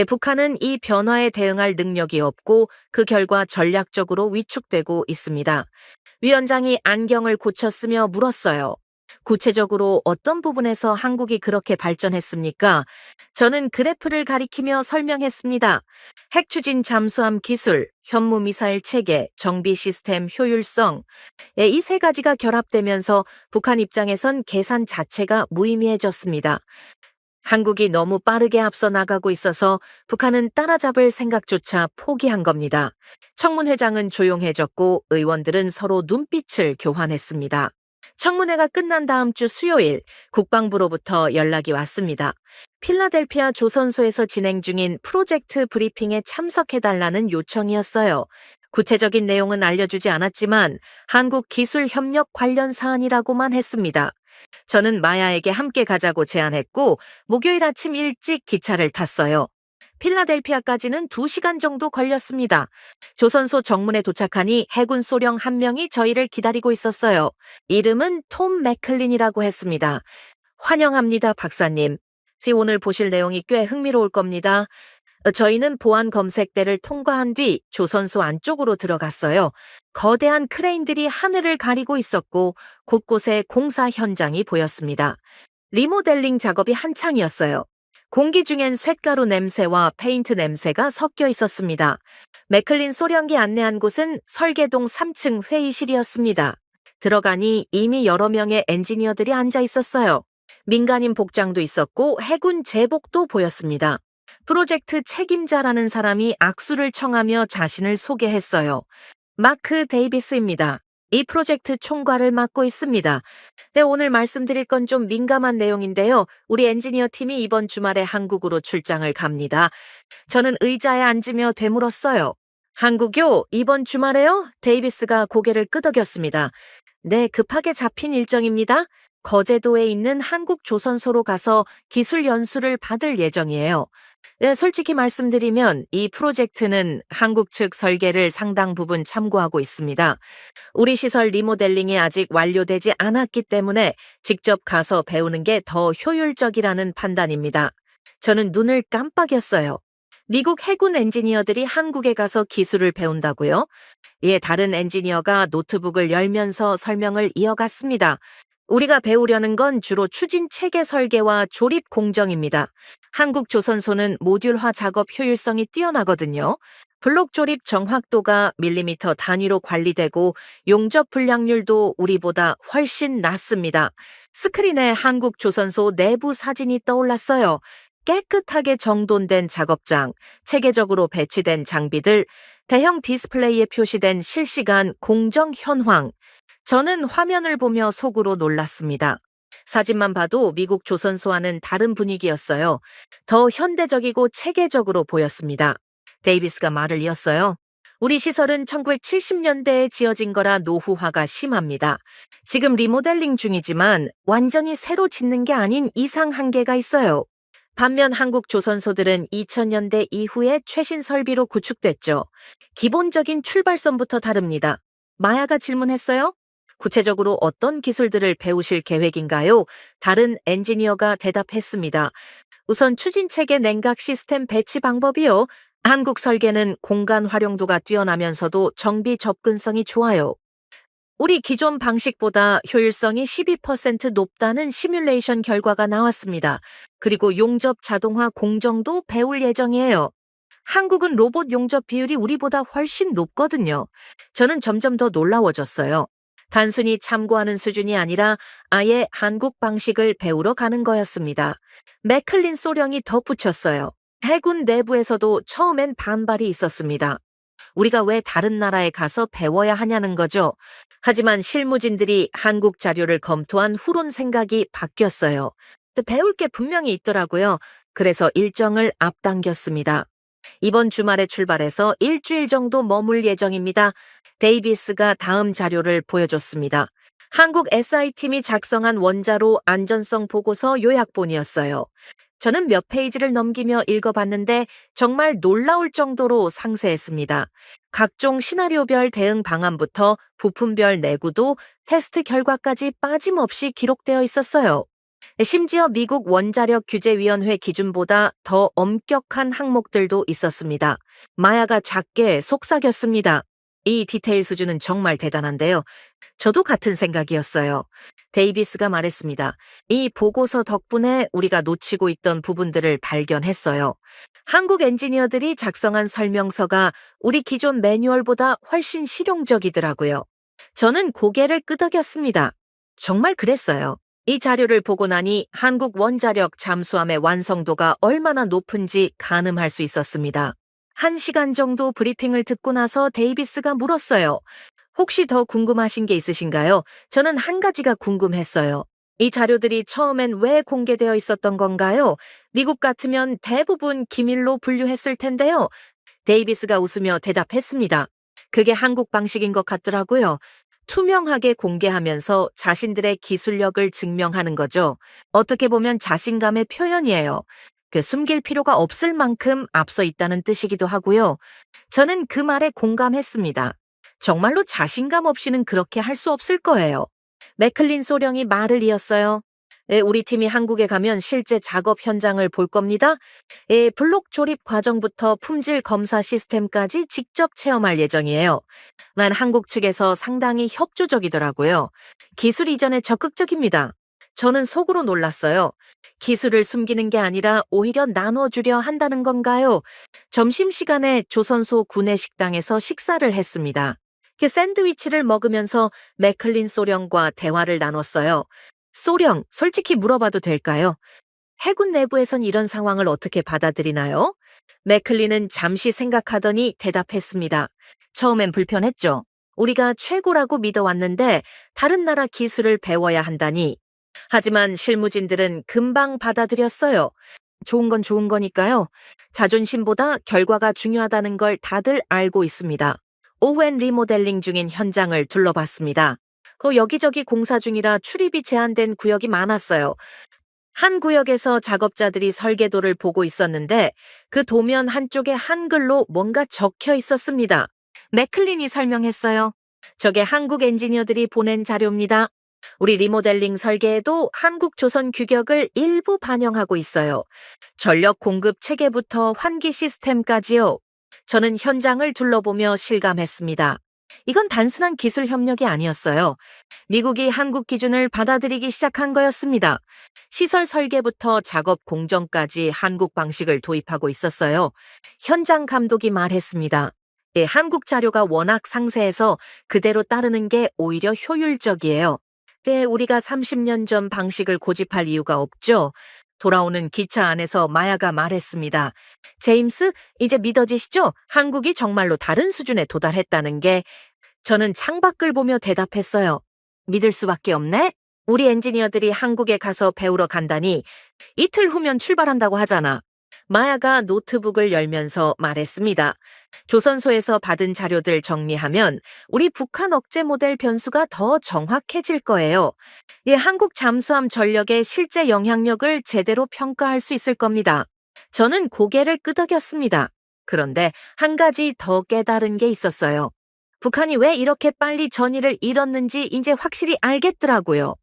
A: 북한은 이 변화에 대응할 능력이 없고 그 결과 전략적으로 위축되고 있습니다. 위원장이 안경을 고쳤으며 물었어요. 구체적으로 어떤 부분에서 한국이 그렇게 발전했습니까? 저는 그래프를 가리키며 설명했습니다. 핵 추진 잠수함 기술, 현무 미사일 체계, 정비 시스템 효율성. 이 세 가지가 결합되면서 북한 입장에선 계산 자체가 무의미해졌습니다. 한국이 너무 빠르게 앞서 나가고 있어서 북한은 따라잡을 생각조차 포기한 겁니다. 청문회장은 조용해졌고 의원들은 서로 눈빛을 교환했습니다. 청문회가 끝난 다음 주 수요일 국방부로부터 연락이 왔습니다. 필라델피아 조선소에서 진행 중인 프로젝트 브리핑에 참석해달라는 요청이었어요. 구체적인 내용은 알려주지 않았지만 한국 기술 협력 관련 사안이라고만 했습니다. 저는 마야에게 함께 가자고 제안했고 목요일 아침 일찍 기차를 탔어요. 필라델피아까지는 2시간 정도 걸렸습니다. 조선소 정문에 도착하니 해군 소령 한 명이 저희를 기다리고 있었어요. 이름은 톰 맥클린이라고 했습니다. 환영합니다, 박사님. 오늘 보실 내용이 꽤 흥미로울 겁니다. 저희는 보안 검색대를 통과한 뒤 조선소 안쪽으로 들어갔어요. 거대한 크레인들이 하늘을 가리고 있었고 곳곳에 공사 현장이 보였습니다. 리모델링 작업이 한창이었어요. 공기 중엔 쇳가루 냄새와 페인트 냄새가 섞여 있었습니다. 맥클린 소령기 안내한 곳은 설계동 3층 회의실이었습니다. 들어가니 이미 여러 명의 엔지니어들이 앉아 있었어요. 민간인 복장도 있었고 해군 제복도 보였습니다. 프로젝트 책임자라는 사람이 악수를 청하며 자신을 소개했어요. 마크 데이비스입니다. 이 프로젝트 총괄을 맡고 있습니다. 네, 오늘 말씀드릴 건 좀 민감한 내용인데요. 우리 엔지니어 팀이 이번 주말에 한국으로 출장을 갑니다. 저는 의자에 앉으며 되물었어요. 한국요? 이번 주말에요? 데이비스가 고개를 끄덕였습니다. 네, 급하게 잡힌 일정입니다. 거제도에 있는 한국 조선소로 가서 기술 연수를 받을 예정이에요. 네, 솔직히 말씀드리면 이 프로젝트는 한국 측 설계를 상당 부분 참고하고 있습니다. 우리 시설 리모델링이 아직 완료되지 않았기 때문에 직접 가서 배우는 게 더 효율적이라는 판단입니다. 저는 눈을 깜빡였어요. 미국 해군 엔지니어들이 한국에 가서 기술을 배운다고요? 다른 엔지니어가 노트북을 열면서 설명을 이어갔습니다. 우리가 배우려는 건 주로 추진 체계 설계와 조립 공정입니다. 한국 조선소는 모듈화 작업 효율성이 뛰어나거든요. 블록 조립 정확도가 밀리미터 단위로 관리되고 용접 불량률도 우리보다 훨씬 낮습니다. 스크린에 한국조선소 내부 사진이 떠올랐어요. 깨끗하게 정돈된 작업장, 체계적으로 배치된 장비들, 대형 디스플레이에 표시된 실시간 공정 현황. 저는 화면을 보며 속으로 놀랐습니다. 사진만 봐도 미국 조선소와는 다른 분위기였어요. 더 현대적이고 체계적으로 보였습니다. 데이비스가 말을 이었어요. 우리 시설은 1970년대에 지어진 거라 노후화가 심합니다. 지금 리모델링 중이지만 완전히 새로 짓는 게 아닌 이상 한계가 있어요. 반면 한국 조선소들은 2000년대 이후에 최신 설비로 구축됐죠. 기본적인 출발선부터 다릅니다. 마야가 질문했어요. 구체적으로 어떤 기술들을 배우실 계획인가요? 다른 엔지니어가 대답했습니다. 우선 추진체계 냉각 시스템 배치 방법이요. 한국 설계는 공간 활용도가 뛰어나면서도 정비 접근성이 좋아요. 우리 기존 방식보다 효율성이 12% 높다는 시뮬레이션 결과가 나왔습니다. 그리고 용접 자동화 공정도 배울 예정이에요. 한국은 로봇 용접 비율이 우리보다 훨씬 높거든요. 저는 점점 더 놀라워졌어요. 단순히 참고하는 수준이 아니라 아예 한국 방식을 배우러 가는 거였습니다. 맥클린 소령이 덧붙였어요. 해군 내부에서도 처음엔 반발이 있었습니다. 우리가 왜 다른 나라에 가서 배워야 하냐는 거죠. 하지만 실무진들이 한국 자료를 검토한 후론 생각이 바뀌었어요. 배울 게 분명히 있더라고요. 그래서 일정을 앞당겼습니다. 이번 주말에 출발해서 일주일 정도 머물 예정입니다. 데이비스가 다음 자료를 보여줬습니다. 한국 SI팀이 작성한 원자로 안전성 보고서 요약본이었어요. 저는 몇 페이지를 넘기며 읽어봤는데 정말 놀라울 정도로 상세했습니다. 각종 시나리오별 대응 방안부터 부품별 내구도, 테스트 결과까지 빠짐없이 기록되어 있었어요. 심지어 미국 원자력 규제위원회 기준보다 더 엄격한 항목들도 있었습니다. 마야가 작게 속삭였습니다. 이 디테일 수준은 정말 대단한데요. 저도 같은 생각이었어요. 데이비스가 말했습니다. 이 보고서 덕분에 우리가 놓치고 있던 부분들을 발견했어요. 한국 엔지니어들이 작성한 설명서가 우리 기존 매뉴얼보다 훨씬 실용적이더라고요. 저는 고개를 끄덕였습니다. 정말 그랬어요. 이 자료를 보고 나니 한국 원자력 잠수함의 완성도가 얼마나 높은지 가늠할 수 있었습니다. 1시간 정도 브리핑을 듣고 나서 데이비스가 물었어요. 혹시 더 궁금하신 게 있으신가요? 저는 한 가지가 궁금했어요. 이 자료들이 처음엔 왜 공개되어 있었던 건가요? 미국 같으면 대부분 기밀로 분류했을 텐데요. 데이비스가 웃으며 대답했습니다. 그게 한국 방식인 것 같더라고요. 투명하게 공개하면서 자신들의 기술력을 증명하는 거죠. 어떻게 보면 자신감의 표현이에요. 숨길 필요가 없을 만큼 앞서 있다는 뜻이기도 하고요. 저는 그 말에 공감했습니다. 정말로 자신감 없이는 그렇게 할 수 없을 거예요. 맥클린 소령이 말을 이었어요. 우리 팀이 한국에 가면 실제 작업 현장을 볼 겁니다. 블록 조립 과정부터 품질 검사 시스템까지 직접 체험할 예정이에요. 난 한국 측에서 상당히 협조적이더라고요. 기술 이전에 적극적입니다. 저는 속으로 놀랐어요. 기술을 숨기는 게 아니라 오히려 나눠주려 한다는 건가요? 점심시간에 조선소 구내식당에서 식사를 했습니다. 그 샌드위치를 먹으면서 맥클린 소령과 대화를 나눴어요. 소령, 솔직히 물어봐도 될까요? 해군 내부에선 이런 상황을 어떻게 받아들이나요? 맥클린은 잠시 생각하더니 대답했습니다. 처음엔 불편했죠. 우리가 최고라고 믿어왔는데 다른 나라 기술을 배워야 한다니. 하지만 실무진들은 금방 받아들였어요. 좋은 건 좋은 거니까요. 자존심보다 결과가 중요하다는 걸 다들 알고 있습니다. 오웬 리모델링 중인 현장을 둘러봤습니다. 여기저기 공사 중이라 출입이 제한된 구역이 많았어요. 한 구역에서 작업자들이 설계도를 보고 있었는데 그 도면 한쪽에 한글로 뭔가 적혀 있었습니다. 맥클린이 설명했어요. 저게 한국 엔지니어들이 보낸 자료입니다. 우리 리모델링 설계에도 한국 조선 규격을 일부 반영하고 있어요. 전력 공급 체계부터 환기 시스템까지요. 저는 현장을 둘러보며 실감했습니다. 이건 단순한 기술 협력이 아니었어요. 미국이 한국 기준을 받아들이기 시작한 거였습니다. 시설 설계부터 작업 공정까지 한국 방식을 도입하고 있었어요. 현장 감독이 말했습니다. 예, 한국 자료가 워낙 상세해서 그대로 따르는 게 오히려 효율적이에요. 우리가 30년 전 방식을 고집할 이유가 없죠. 돌아오는 기차 안에서 마야가 말했습니다. 제임스, 이제 믿어지시죠? 한국이 정말로 다른 수준에 도달했다는 게. 저는 창밖을 보며 대답했어요. 믿을 수밖에 없네? 우리 엔지니어들이 한국에 가서 배우러 간다니 이틀 후면 출발한다고 하잖아. 마야가 노트북을 열면서 말했습니다. 조선소에서 받은 자료들 정리하면 우리 북한 억제 모델 변수가 더 정확해질 거예요. 예, 한국 잠수함 전력의 실제 영향력을 제대로 평가할 수 있을 겁니다. 저는 고개를 끄덕였습니다. 그런데 한 가지 더 깨달은 게 있었어요. 북한이 왜 이렇게 빨리 전의를 잃었는지 이제 확실히 알겠더라고요.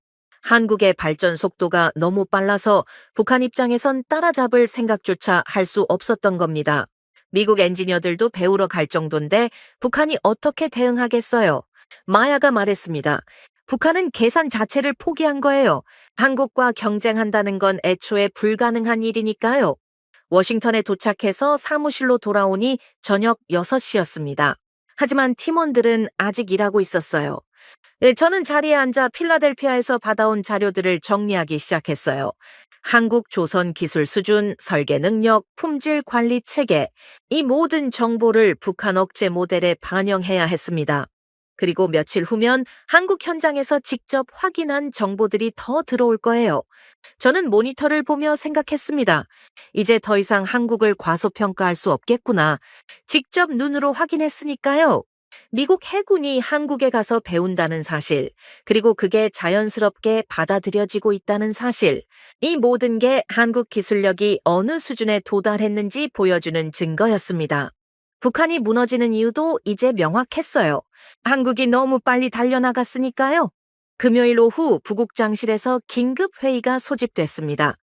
A: 한국의 발전 속도가 너무 빨라서 북한 입장에선 따라잡을 생각조차 할 수 없었던 겁니다. 미국 엔지니어들도 배우러 갈 정도인데 북한이 어떻게 대응하겠어요? 마야가 말했습니다. 북한은 계산 자체를 포기한 거예요. 한국과 경쟁한다는 건 애초에 불가능한 일이니까요. 워싱턴에 도착해서 사무실로 돌아오니 저녁 6시였습니다. 하지만 팀원들은 아직 일하고 있었어요. 예, 저는 자리에 앉아 필라델피아에서 받아온 자료들을 정리하기 시작했어요. 한국 조선 기술 수준, 설계 능력, 품질 관리 체계, 이 모든 정보를 북한 억제 모델에 반영해야 했습니다. 그리고 며칠 후면 한국 현장에서 직접 확인한 정보들이 더 들어올 거예요. 저는 모니터를 보며 생각했습니다. 이제 더 이상 한국을 과소평가할 수 없겠구나. 직접 눈으로 확인했으니까요. 미국 해군이 한국에 가서 배운다는 사실, 그리고 그게 자연스럽게 받아들여지고 있다는 사실, 이 모든 게 한국 기술력이 어느 수준에 도달했는지 보여주는 증거였습니다. 북한이 무너지는 이유도 이제 명확했어요. 한국이 너무 빨리 달려나갔으니까요. 금요일 오후 부국장실에서 긴급 회의가 소집됐습니다.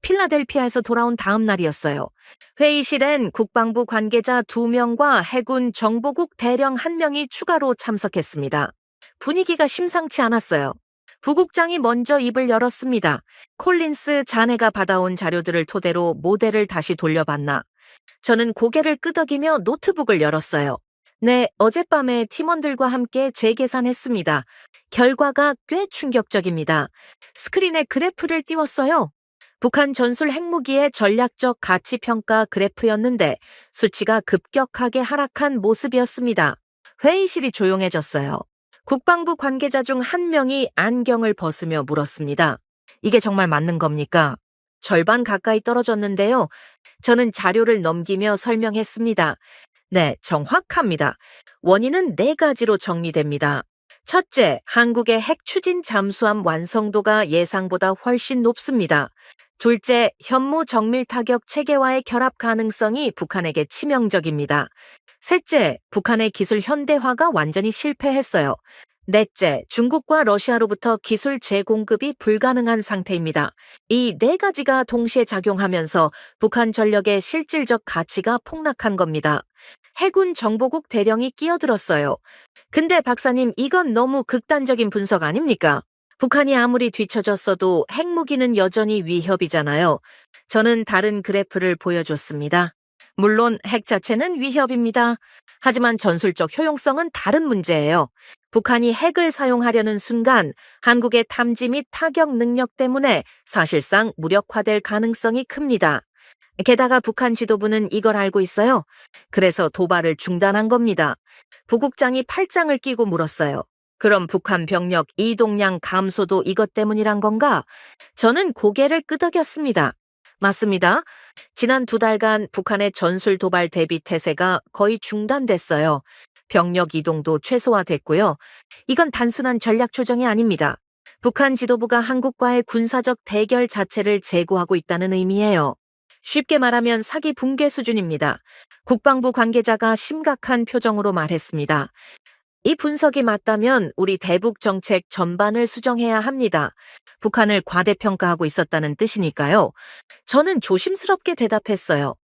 A: 필라델피아에서 돌아온 다음 날이었어요. 회의실엔 국방부 관계자 2명과 해군 정보국 대령 1명이 추가로 참석했습니다. 분위기가 심상치 않았어요. 부국장이 먼저 입을 열었습니다. 콜린스 자네가 받아온 자료들을 토대로 모델을 다시 돌려봤나? 저는 고개를 끄덕이며 노트북을 열었어요. 네, 어젯밤에 팀원들과 함께 재계산했습니다. 결과가 꽤 충격적입니다. 스크린에 그래프를 띄웠어요. 북한 전술 핵무기의 전략적 가치 평가 그래프였는데 수치가 급격하게 하락한 모습이었습니다. 회의실이 조용해졌어요. 국방부 관계자 중 1명이 안경을 벗으며 물었습니다. 이게 정말 맞는 겁니까? 절반 가까이 떨어졌는데요. 저는 자료를 넘기며 설명했습니다. 네, 정확합니다. 원인은 4가지로 정리됩니다. 첫째, 한국의 핵 추진 잠수함 완성도가 예상보다 훨씬 높습니다. 둘째, 현무 정밀 타격 체계와의 결합 가능성이 북한에게 치명적입니다. 셋째, 북한의 기술 현대화가 완전히 실패했어요. 넷째, 중국과 러시아로부터 기술 재공급이 불가능한 상태입니다. 이 4가지가 동시에 작용하면서 북한 전력의 실질적 가치가 폭락한 겁니다. 해군 정보국 대령이 끼어들었어요. 근데 박사님, 이건 너무 극단적인 분석 아닙니까? 북한이 아무리 뒤처졌어도 핵무기는 여전히 위협이잖아요. 저는 다른 그래프를 보여줬습니다. 물론 핵 자체는 위협입니다. 하지만 전술적 효용성은 다른 문제예요. 북한이 핵을 사용하려는 순간 한국의 탐지 및 타격 능력 때문에 사실상 무력화될 가능성이 큽니다. 게다가 북한 지도부는 이걸 알고 있어요. 그래서 도발을 중단한 겁니다. 부국장이 팔짱을 끼고 물었어요. 그럼 북한 병력 이동량 감소도 이것 때문이란 건가? 저는 고개를 끄덕였습니다. 맞습니다. 지난 2달간 북한의 전술 도발 대비 태세가 거의 중단됐어요. 병력 이동도 최소화됐고요. 이건 단순한 전략 조정이 아닙니다. 북한 지도부가 한국과의 군사적 대결 자체를 제고하고 있다는 의미예요. 쉽게 말하면 사기 붕괴 수준입니다. 국방부 관계자가 심각한 표정으로 말했습니다. 이 분석이 맞다면 우리 대북 정책 전반을 수정해야 합니다. 북한을 과대평가하고 있었다는 뜻이니까요. 저는 조심스럽게 대답했어요.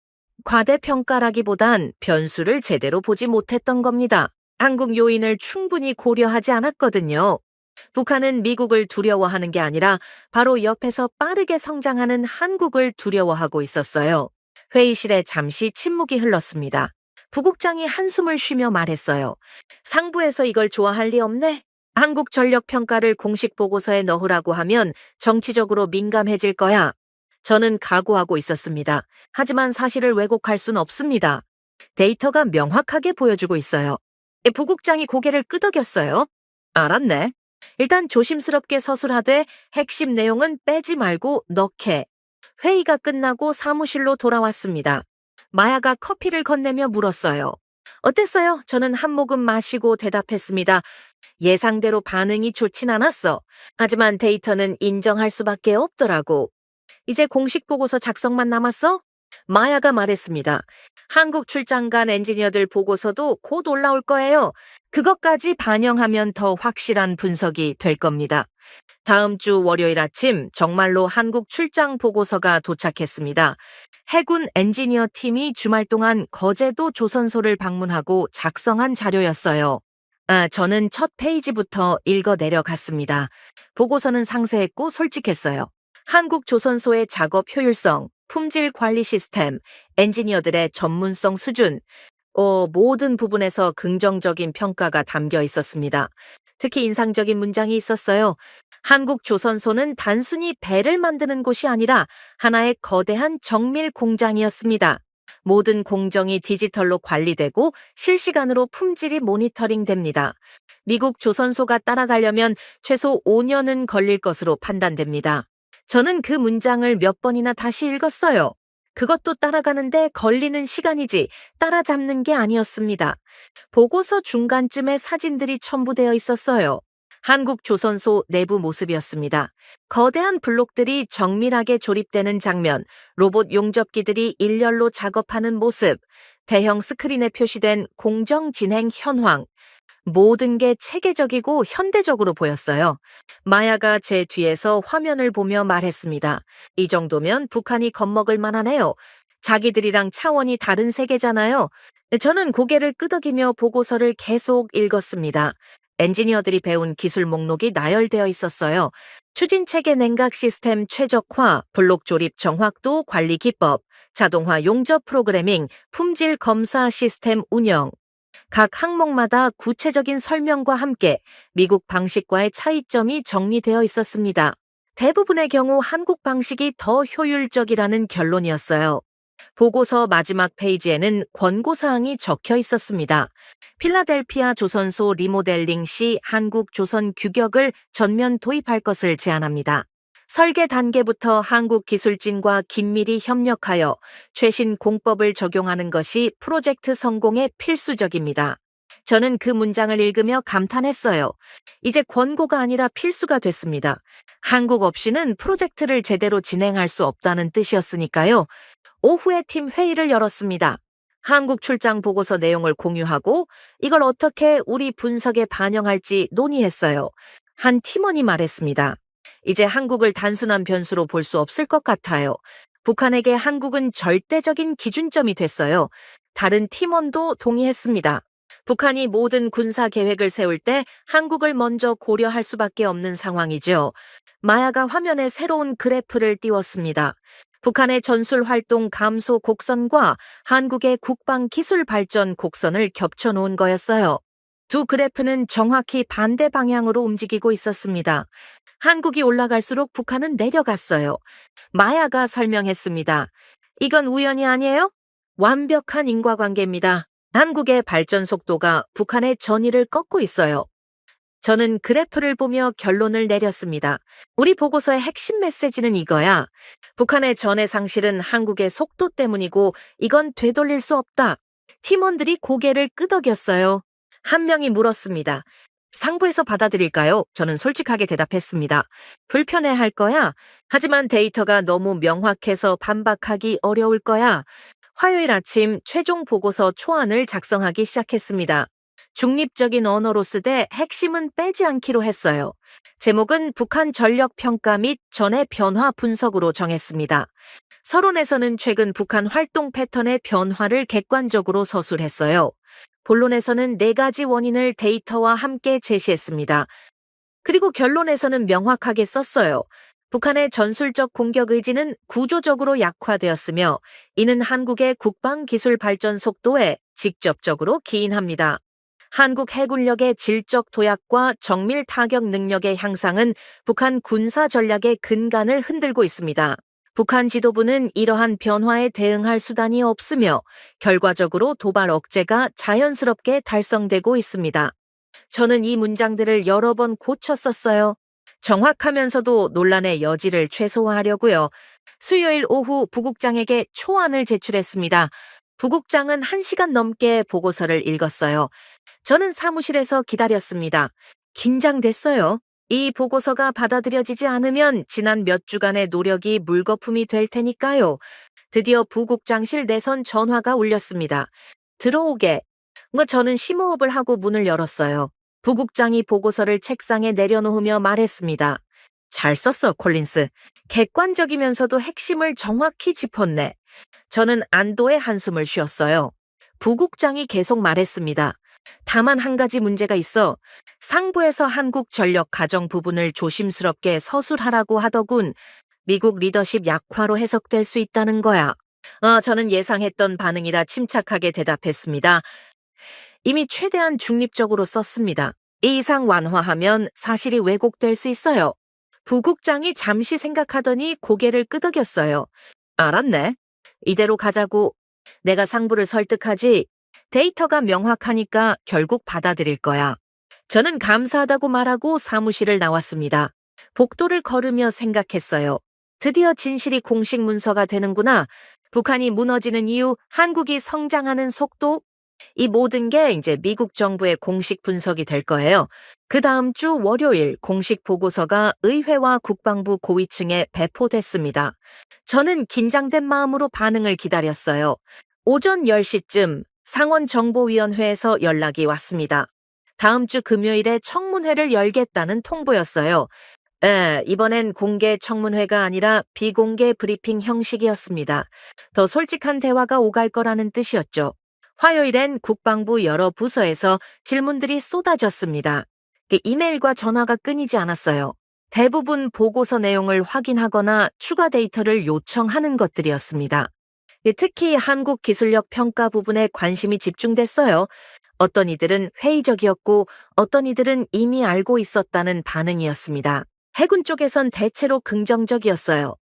A: 과대평가라기보단 변수를 제대로 보지 못했던 겁니다. 한국 요인을 충분히 고려하지 않았거든요. 북한은 미국을 두려워하는 게 아니라 바로 옆에서 빠르게 성장하는 한국을 두려워하고 있었어요. 회의실에 잠시 침묵이 흘렀습니다. 부국장이 한숨을 쉬며 말했어요. 상부에서 이걸 좋아할 리 없네. 한국 전력 평가를 공식 보고서에 넣으라고 하면 정치적으로 민감해질 거야. 저는 각오하고 있었습니다. 하지만 사실을 왜곡할 순 없습니다. 데이터가 명확하게 보여주고 있어요. 부국장이 고개를 끄덕였어요. 알았네. 일단 조심스럽게 서술하되 핵심 내용은 빼지 말고 넣게. 회의가 끝나고 사무실로 돌아왔습니다. 마야가 커피를 건네며 물었어요. 어땠어요? 저는 한 모금 마시고 대답했습니다. 예상대로 반응이 좋진 않았어. 하지만 데이터는 인정할 수밖에 없더라고. 이제 공식 보고서 작성만 남았어? 마야가 말했습니다. 한국 출장 간 엔지니어들 보고서도 곧 올라올 거예요. 그것까지 반영하면 더 확실한 분석이 될 겁니다. 다음 주 월요일 아침 정말로 한국 출장 보고서가 도착했습니다. 해군 엔지니어 팀이 주말 동안 거제도 조선소를 방문하고 작성한 자료였어요. 저는 첫 페이지부터 읽어 내려갔습니다. 보고서는 상세했고 솔직했어요. 한국 조선소의 작업 효율성, 품질 관리 시스템, 엔지니어들의 전문성 수준, 모든 부분에서 긍정적인 평가가 담겨 있었습니다. 특히 인상적인 문장이 있었어요. 한국 조선소는 단순히 배를 만드는 곳이 아니라 하나의 거대한 정밀 공장이었습니다. 모든 공정이 디지털로 관리되고 실시간으로 품질이 모니터링됩니다. 미국 조선소가 따라가려면 최소 5년은 걸릴 것으로 판단됩니다. 저는 그 문장을 몇 번이나 다시 읽었어요. 그것도 따라가는데 걸리는 시간이지 따라잡는 게 아니었습니다. 보고서 중간쯤에 사진들이 첨부되어 있었어요. 한국 조선소 내부 모습이었습니다. 거대한 블록들이 정밀하게 조립되는 장면, 로봇 용접기들이 일렬로 작업하는 모습, 대형 스크린에 표시된 공정 진행 현황, 모든 게 체계적이고 현대적으로 보였어요. 마야가 제 뒤에서 화면을 보며 말했습니다. 이 정도면 북한이 겁먹을 만하네요. 자기들이랑 차원이 다른 세계잖아요. 저는 고개를 끄덕이며 보고서를 계속 읽었습니다. 엔지니어들이 배운 기술 목록이 나열되어 있었어요. 추진체계 냉각 시스템 최적화, 블록 조립 정확도 관리 기법, 자동화 용접 프로그래밍, 품질 검사 시스템 운영. 각 항목마다 구체적인 설명과 함께 미국 방식과의 차이점이 정리되어 있었습니다. 대부분의 경우 한국 방식이 더 효율적이라는 결론이었어요. 보고서 마지막 페이지에는 권고사항이 적혀 있었습니다. 필라델피아 조선소 리모델링 시 한국 조선 규격을 전면 도입할 것을 제안합니다. 설계 단계부터 한국 기술진과 긴밀히 협력하여 최신 공법을 적용하는 것이 프로젝트 성공에 필수적입니다. 저는 그 문장을 읽으며 감탄했어요. 이제 권고가 아니라 필수가 됐습니다. 한국 없이는 프로젝트를 제대로 진행할 수 없다는 뜻이었으니까요. 오후에 팀 회의를 열었습니다. 한국 출장 보고서 내용을 공유하고 이걸 어떻게 우리 분석에 반영할지 논의했어요. 한 팀원이 말했습니다. 이제 한국을 단순한 변수로 볼 수 없을 것 같아요. 북한에게 한국은 절대적인 기준점이 됐어요. 다른 팀원도 동의했습니다. 북한이 모든 군사 계획을 세울 때 한국을 먼저 고려할 수밖에 없는 상황이죠. 마야가 화면에 새로운 그래프를 띄웠습니다. 북한의 전술 활동 감소 곡선과 한국의 국방 기술 발전 곡선을 겹쳐 놓은 거였어요. 두 그래프는 정확히 반대 방향으로 움직이고 있었습니다. 한국이 올라갈수록 북한은 내려갔어요. 마야가 설명했습니다. 이건 우연이 아니에요? 완벽한 인과관계입니다. 한국의 발전 속도가 북한의 전위를 꺾고 있어요. 저는 그래프를 보며 결론을 내렸습니다. 우리 보고서의 핵심 메시지는 이거야. 북한의 전의 상실은 한국의 속도 때문이고 이건 되돌릴 수 없다. 팀원들이 고개를 끄덕였어요. 한 명이 물었습니다. 상부에서 받아들일까요? 저는 솔직하게 대답했습니다. 불편해할 거야. 하지만 데이터가 너무 명확해서 반박하기 어려울 거야. 화요일 아침 최종 보고서 초안을 작성하기 시작했습니다. 중립적인 언어로 쓰되 핵심은 빼지 않기로 했어요. 제목은 북한 전력 평가 및 전의 변화 분석으로 정했습니다. 서론에서는 최근 북한 활동 패턴의 변화를 객관적으로 서술했어요. 본론에서는 4가지 원인을 데이터와 함께 제시했습니다. 그리고 결론에서는 명확하게 썼어요. 북한의 전술적 공격 의지는 구조적으로 약화되었으며 이는 한국의 국방기술 발전 속도에 직접적으로 기인합니다. 한국 해군력의 질적 도약과 정밀 타격 능력의 향상은 북한 군사 전략의 근간을 흔들고 있습니다. 북한 지도부는 이러한 변화에 대응할 수단이 없으며 결과적으로 도발 억제가 자연스럽게 달성되고 있습니다. 저는 이 문장들을 여러 번 고쳐 썼어요. 정확하면서도 논란의 여지를 최소화하려고요. 수요일 오후 부국장에게 초안을 제출했습니다. 부국장은 1시간 넘게 보고서를 읽었어요. 저는 사무실에서 기다렸습니다. 긴장됐어요. 이 보고서가 받아들여지지 않으면 지난 몇 주간의 노력이 물거품이 될 테니까요. 드디어 부국장실 내선 전화가 울렸습니다. 들어오게. 저는 심호흡을 하고 문을 열었어요. 부국장이 보고서를 책상에 내려놓으며 말했습니다. 잘 썼어, 콜린스. 객관적이면서도 핵심을 정확히 짚었네. 저는 안도의 한숨을 쉬었어요. 부국장이 계속 말했습니다. 다만 한 가지 문제가 있어. 상부에서 한국 전력 가정 부분을 조심스럽게 서술하라고 하더군. 미국 리더십 약화로 해석될 수 있다는 거야. 저는 예상했던 반응이라 침착하게 대답했습니다. 이미 최대한 중립적으로 썼습니다. 이 이상 완화하면 사실이 왜곡될 수 있어요. 부국장이 잠시 생각하더니 고개를 끄덕였어요. 알았네. 이대로 가자고. 내가 상부를 설득하지. 데이터가 명확하니까 결국 받아들일 거야. 저는 감사하다고 말하고 사무실을 나왔습니다. 복도를 걸으며 생각했어요. 드디어 진실이 공식 문서가 되는구나. 북한이 무너지는 이유, 한국이 성장하는 속도, 이 모든 게 이제 미국 정부의 공식 분석이 될 거예요. 그 다음 주 월요일 공식 보고서가 의회와 국방부 고위층에 배포됐습니다. 저는 긴장된 마음으로 반응을 기다렸어요. 오전 10시쯤 상원정보위원회에서 연락이 왔습니다. 다음 주 금요일에 청문회를 열겠다는 통보였어요. 이번엔 공개 청문회가 아니라 비공개 브리핑 형식이었습니다. 더 솔직한 대화가 오갈 거라는 뜻이었죠. 화요일엔 국방부 여러 부서에서 질문들이 쏟아졌습니다. 이메일과 전화가 끊이지 않았어요. 대부분 보고서 내용을 확인하거나 추가 데이터를 요청하는 것들이었습니다. 특히 한국 기술력 평가 부분에 관심이 집중됐어요. 어떤 이들은 회의적이었고 어떤 이들은 이미 알고 있었다는 반응이었습니다. 해군 쪽에선 대체로 긍정적이었어요.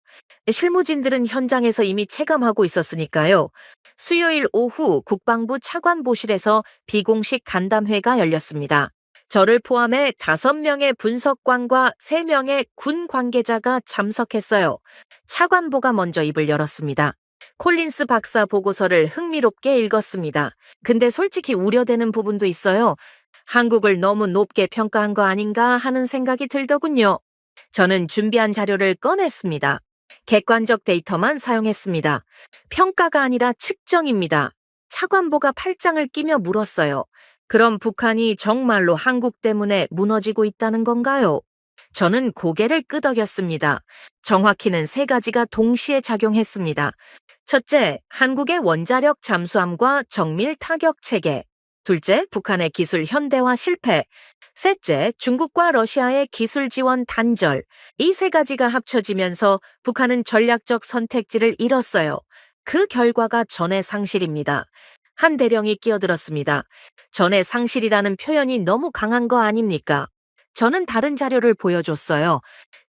A: 실무진들은 현장에서 이미 체감하고 있었으니까요. 수요일 오후 국방부 차관보실에서 비공식 간담회가 열렸습니다. 저를 포함해 5명의 분석관과 3명의 군 관계자가 참석했어요. 차관보가 먼저 입을 열었습니다. 콜린스 박사 보고서를 흥미롭게 읽었습니다. 근데 솔직히 우려되는 부분도 있어요. 한국을 너무 높게 평가한 거 아닌가 하는 생각이 들더군요. 저는 준비한 자료를 꺼냈습니다. 객관적 데이터만 사용했습니다. 평가가 아니라 측정입니다. 차관보가 팔짱을 끼며 물었어요. 그럼 북한이 정말로 한국 때문에 무너지고 있다는 건가요? 저는 고개를 끄덕였습니다. 정확히는 3가지가 동시에 작용했습니다. 첫째, 한국의 원자력 잠수함과 정밀 타격 체계. 둘째, 북한의 기술 현대화 실패. 셋째, 중국과 러시아의 기술 지원 단절. 이 3가지가 합쳐지면서 북한은 전략적 선택지를 잃었어요. 그 결과가 전의 상실입니다. 한 대령이 끼어들었습니다. 전의 상실이라는 표현이 너무 강한 거 아닙니까? 저는 다른 자료를 보여줬어요.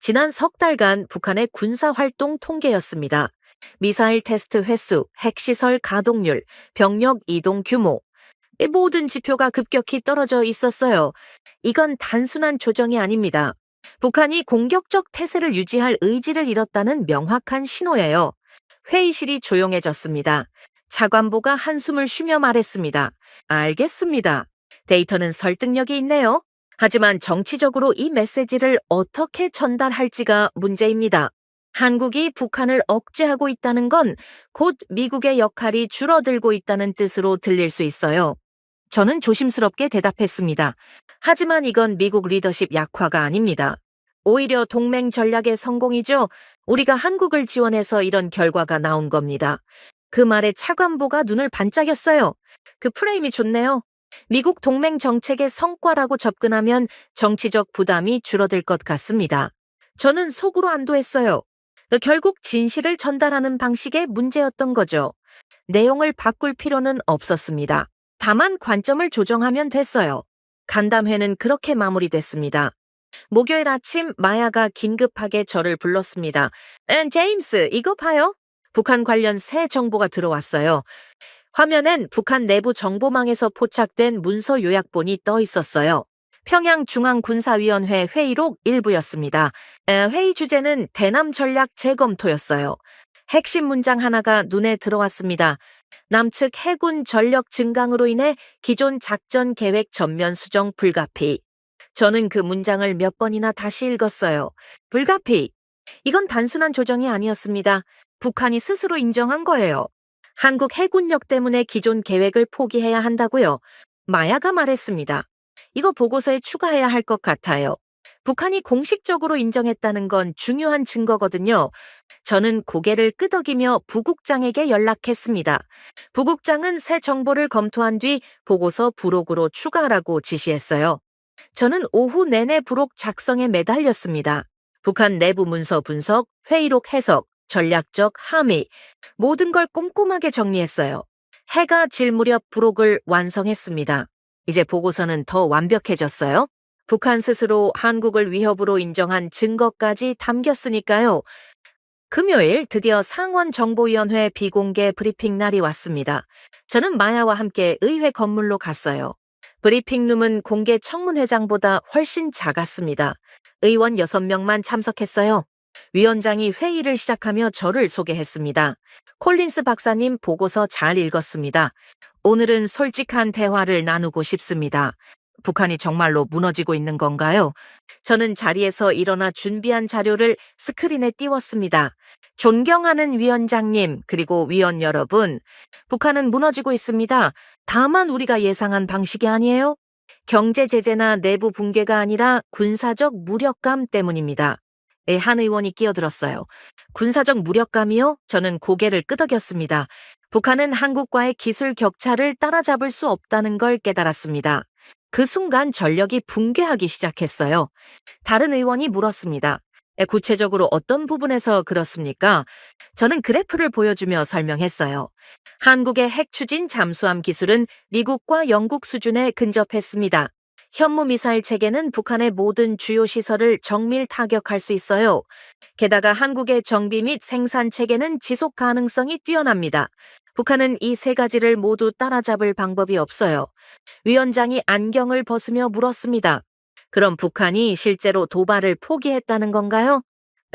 A: 지난 석 달간 북한의 군사활동 통계였습니다. 미사일 테스트 횟수, 핵시설 가동률, 병력 이동 규모. 이 모든 지표가 급격히 떨어져 있었어요. 이건 단순한 조정이 아닙니다. 북한이 공격적 태세를 유지할 의지를 잃었다는 명확한 신호예요. 회의실이 조용해졌습니다. 차관보가 한숨을 쉬며 말했습니다. 알겠습니다. 데이터는 설득력이 있네요. 하지만 정치적으로 이 메시지를 어떻게 전달할지가 문제입니다. 한국이 북한을 억제하고 있다는 건 곧 미국의 역할이 줄어들고 있다는 뜻으로 들릴 수 있어요. 저는 조심스럽게 대답했습니다. 하지만 이건 미국 리더십 약화가 아닙니다. 오히려 동맹 전략의 성공이죠. 우리가 한국을 지원해서 이런 결과가 나온 겁니다. 그 말에 차관보가 눈을 반짝였어요. 그 프레임이 좋네요. 미국 동맹 정책의 성과라고 접근하면 정치적 부담이 줄어들 것 같습니다. 저는 속으로 안도했어요. 결국 진실을 전달하는 방식의 문제였던 거죠. 내용을 바꿀 필요는 없었습니다. 다만 관점을 조정하면 됐어요. 간담회는 그렇게 마무리됐습니다. 목요일 아침 마야가 긴급하게 저를 불렀습니다. 제임스, 이거 봐요. 북한 관련 새 정보가 들어왔어요. 화면엔 북한 내부 정보망에서 포착된 문서 요약본이 떠 있었어요. 평양중앙군사위원회 회의록 일부였습니다. 회의 주제는 대남 전략 재검토였어요. 핵심 문장 하나가 눈에 들어왔습니다. 남측 해군 전력 증강으로 인해 기존 작전 계획 전면 수정 불가피. 저는 그 문장을 몇 번이나 다시 읽었어요. 불가피. 이건 단순한 조정이 아니었습니다. 북한이 스스로 인정한 거예요. 한국 해군력 때문에 기존 계획을 포기해야 한다고요. 마야가 말했습니다. 이거 보고서에 추가해야 할 것 같아요. 북한이 공식적으로 인정했다는 건 중요한 증거거든요. 저는 고개를 끄덕이며 부국장에게 연락했습니다. 부국장은 새 정보를 검토한 뒤 보고서 부록으로 추가하라고 지시했어요. 저는 오후 내내 부록 작성에 매달렸습니다. 북한 내부 문서 분석, 회의록 해석, 전략적 함의, 모든 걸 꼼꼼하게 정리했어요. 해가 질 무렵 부록을 완성했습니다. 이제 보고서는 더 완벽해졌어요. 북한 스스로 한국을 위협으로 인정한 증거까지 담겼으니까요. 금요일 드디어 상원정보위원회 비공개 브리핑 날이 왔습니다. 저는 마야와 함께 의회 건물로 갔어요. 브리핑룸은 공개 청문회장보다 훨씬 작았습니다. 의원 6명만 참석했어요. 위원장이 회의를 시작하며 저를 소개했습니다. 콜린스 박사님 보고서 잘 읽었습니다. 오늘은 솔직한 대화를 나누고 싶습니다. 북한이 정말로 무너지고 있는 건가요? 저는 자리에서 일어나 준비한 자료를 스크린에 띄웠습니다. 존경하는 위원장님, 그리고 위원 여러분, 북한은 무너지고 있습니다. 다만 우리가 예상한 방식이 아니에요. 경제 제재나 내부 붕괴가 아니라 군사적 무력감 때문입니다. 한 의원이 끼어들었어요. 군사적 무력감이요? 저는 고개를 끄덕였습니다. 북한은 한국과의 기술 격차를 따라잡을 수 없다는 걸 깨달았습니다. 그 순간 전력이 붕괴하기 시작했어요. 다른 의원이 물었습니다. 구체적으로 어떤 부분에서 그렇습니까? 저는 그래프를 보여주며 설명했어요. 한국의 핵 추진 잠수함 기술은 미국과 영국 수준에 근접했습니다. 현무미사일 체계는 북한의 모든 주요 시설을 정밀 타격할 수 있어요. 게다가 한국의 정비 및 생산 체계는 지속 가능성이 뛰어납니다. 북한은 이 세 가지를 모두 따라잡을 방법이 없어요. 위원장이 안경을 벗으며 물었습니다. 그럼 북한이 실제로 도발을 포기했다는 건가요?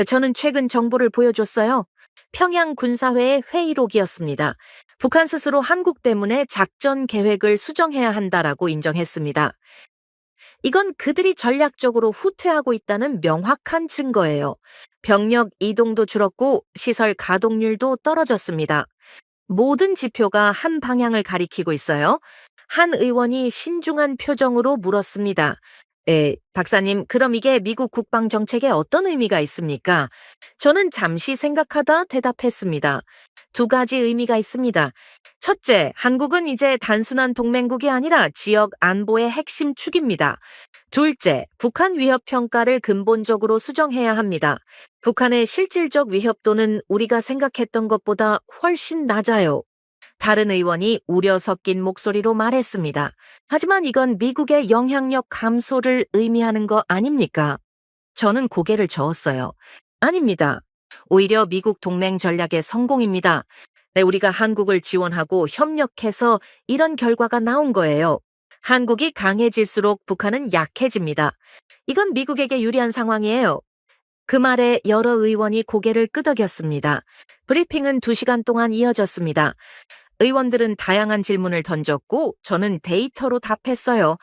A: 저는 최근 정보를 보여줬어요. 평양 군사회의 회의록이었습니다. 북한 스스로 한국 때문에 작전 계획을 수정해야 한다라고 인정했습니다. 이건 그들이 전략적으로 후퇴하고 있다는 명확한 증거예요. 병력 이동도 줄었고 시설 가동률도 떨어졌습니다. 모든 지표가 한 방향을 가리키고 있어요. 한 의원이 신중한 표정으로 물었습니다. 박사님, 그럼 이게 미국 국방 정책에 어떤 의미가 있습니까? 저는 잠시 생각하다 대답했습니다. 두 가지 의미가 있습니다. 첫째, 한국은 이제 단순한 동맹국이 아니라 지역 안보의 핵심 축입니다. 둘째, 북한 위협 평가를 근본적으로 수정해야 합니다. 북한의 실질적 위협도는 우리가 생각했던 것보다 훨씬 낮아요. 다른 의원이 우려 섞인 목소리로 말했습니다. 하지만 이건 미국의 영향력 감소를 의미하는 거 아닙니까? 저는 고개를 저었어요. 아닙니다. 오히려 미국 동맹 전략의 성공입니다. 네, 우리가 한국을 지원하고 협력해서 이런 결과가 나온 거예요. 한국이 강해질수록 북한은 약해집니다. 이건 미국에게 유리한 상황이에요. 그 말에 여러 의원이 고개를 끄덕였습니다. 브리핑은 2시간 동안 이어졌습니다. 의원들은 다양한 질문을 던졌고 저는 데이터로 답했어요.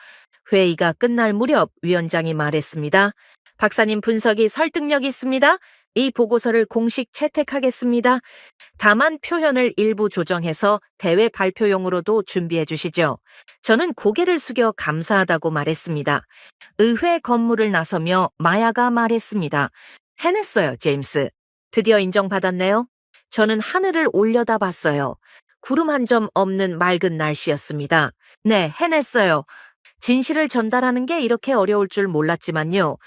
A: 회의가 끝날 무렵 위원장이 말했습니다. 박사님 분석이 설득력 있습니다. 이 보고서를 공식 채택하겠습니다. 다만 표현을 일부 조정해서 대외 발표용으로도 준비해 주시죠. 저는 고개를 숙여 감사하다고 말했습니다. 의회 건물을 나서며 마야가 말했습니다. 해냈어요, 제임스. 드디어 인정받았네요. 저는 하늘을 올려다봤어요. 구름 한 점 없는 맑은 날씨였습니다. 네, 해냈어요. 진실을 전달하는 게 이렇게 어려울 줄 몰랐지만요.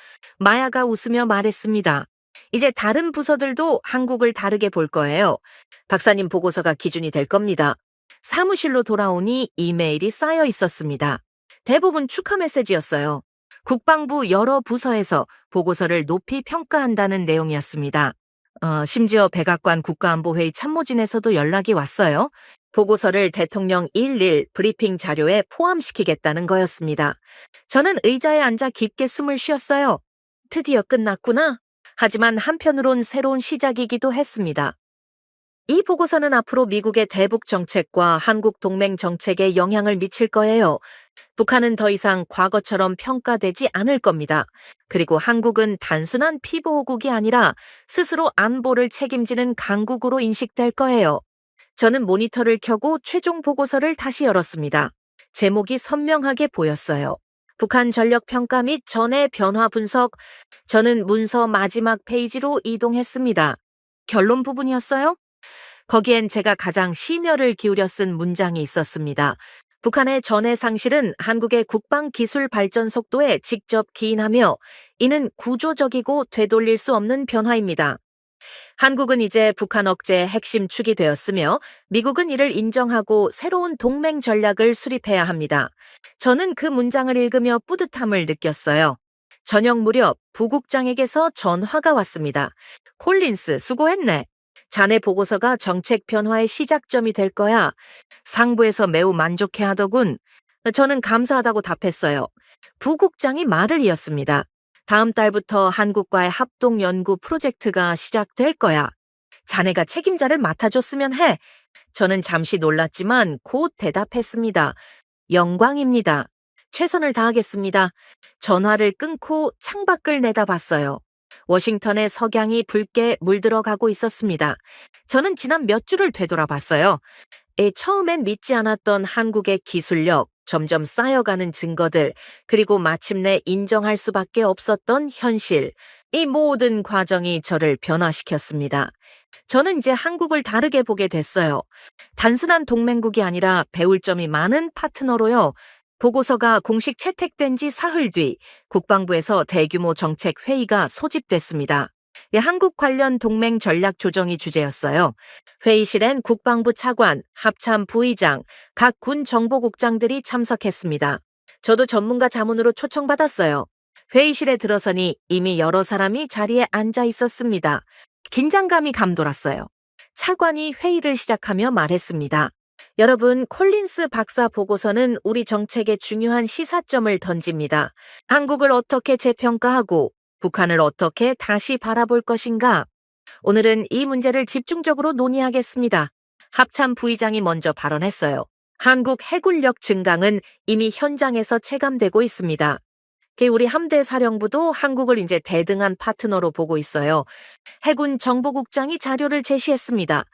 A: 마야가 웃으며 말했습니다. 이제 다른 부서들도 한국을 다르게 볼 거예요. 박사님 보고서가 기준이 될 겁니다. 사무실로 돌아오니 이메일이 쌓여 있었습니다. 대부분 축하 메시지였어요. 국방부 여러 부서에서 보고서를 높이 평가한다는 내용이었습니다. 심지어 백악관 국가안보회의 참모진에서도 연락이 왔어요. 보고서를 대통령 일일 브리핑 자료에 포함시키겠다는 거였습니다. 저는 의자에 앉아 깊게 숨을 쉬었어요. 드디어 끝났구나. 하지만 한편으론 새로운 시작이기도 했습니다. 이 보고서는 앞으로 미국의 대북 정책과 한국 동맹 정책에 영향을 미칠 거예요. 북한은 더 이상 과거처럼 평가되지 않을 겁니다. 그리고 한국은 단순한 피보호국이 아니라 스스로 안보를 책임지는 강국으로 인식될 거예요. 저는 모니터를 켜고 최종 보고서를 다시 열었습니다. 제목이 선명하게 보였어요. 북한 전력 평가 및 전의 변화 분석. 저는 문서 마지막 페이지로 이동했습니다. 결론 부분이었어요? 거기엔 제가 가장 심혈을 기울여 쓴 문장이 있었습니다. 북한의 전해 상실은 한국의 국방 기술 발전 속도에 직접 기인하며 이는 구조적이고 되돌릴 수 없는 변화입니다. 한국은 이제 북한 억제의 핵심 축이 되었으며 미국은 이를 인정하고 새로운 동맹 전략을 수립해야 합니다. 저는 그 문장을 읽으며 뿌듯함을 느꼈어요. 저녁 무렵 부국장에게서 전화가 왔습니다. 콜린스, 수고했네. 자네 보고서가 정책 변화의 시작점이 될 거야. 상부에서 매우 만족해 하더군. 저는 감사하다고 답했어요. 부국장이 말을 이었습니다. 다음 달부터 한국과의 합동 연구 프로젝트가 시작될 거야. 자네가 책임자를 맡아줬으면 해. 저는 잠시 놀랐지만 곧 대답했습니다. 영광입니다. 최선을 다하겠습니다. 전화를 끊고 창밖을 내다봤어요. 워싱턴의 석양이 붉게 물들어가고 있었습니다. 저는 지난 몇 주를 되돌아봤어요. 처음엔 믿지 않았던 한국의 기술력, 점점 쌓여가는 증거들, 그리고 마침내 인정할 수밖에 없었던 현실. 이 모든 과정이 저를 변화시켰습니다. 저는 이제 한국을 다르게 보게 됐어요. 단순한 동맹국이 아니라 배울 점이 많은 파트너로요. 보고서가 공식 채택된 지 사흘 뒤 국방부에서 대규모 정책 회의가 소집됐습니다. 한국 관련 동맹 전략 조정이 주제였어요. 회의실엔 국방부 차관, 합참 부의장, 각 군 정보국장들이 참석했습니다. 저도 전문가 자문으로 초청받았어요. 회의실에 들어서니 이미 여러 사람이 자리에 앉아 있었습니다. 긴장감이 감돌았어요. 차관이 회의를 시작하며 말했습니다. 여러분, 콜린스 박사 보고서는 우리 정책의 중요한 시사점을 던집니다. 한국을 어떻게 재평가하고 북한을 어떻게 다시 바라볼 것인가? 오늘은 이 문제를 집중적으로 논의하겠습니다. 합참 부의장이 먼저 발언했어요. 한국 해군력 증강은 이미 현장에서 체감되고 있습니다. 우리 함대 사령부도 한국을 이제 대등한 파트너로 보고 있어요. 해군 정보국장이 자료를 제시했습니다.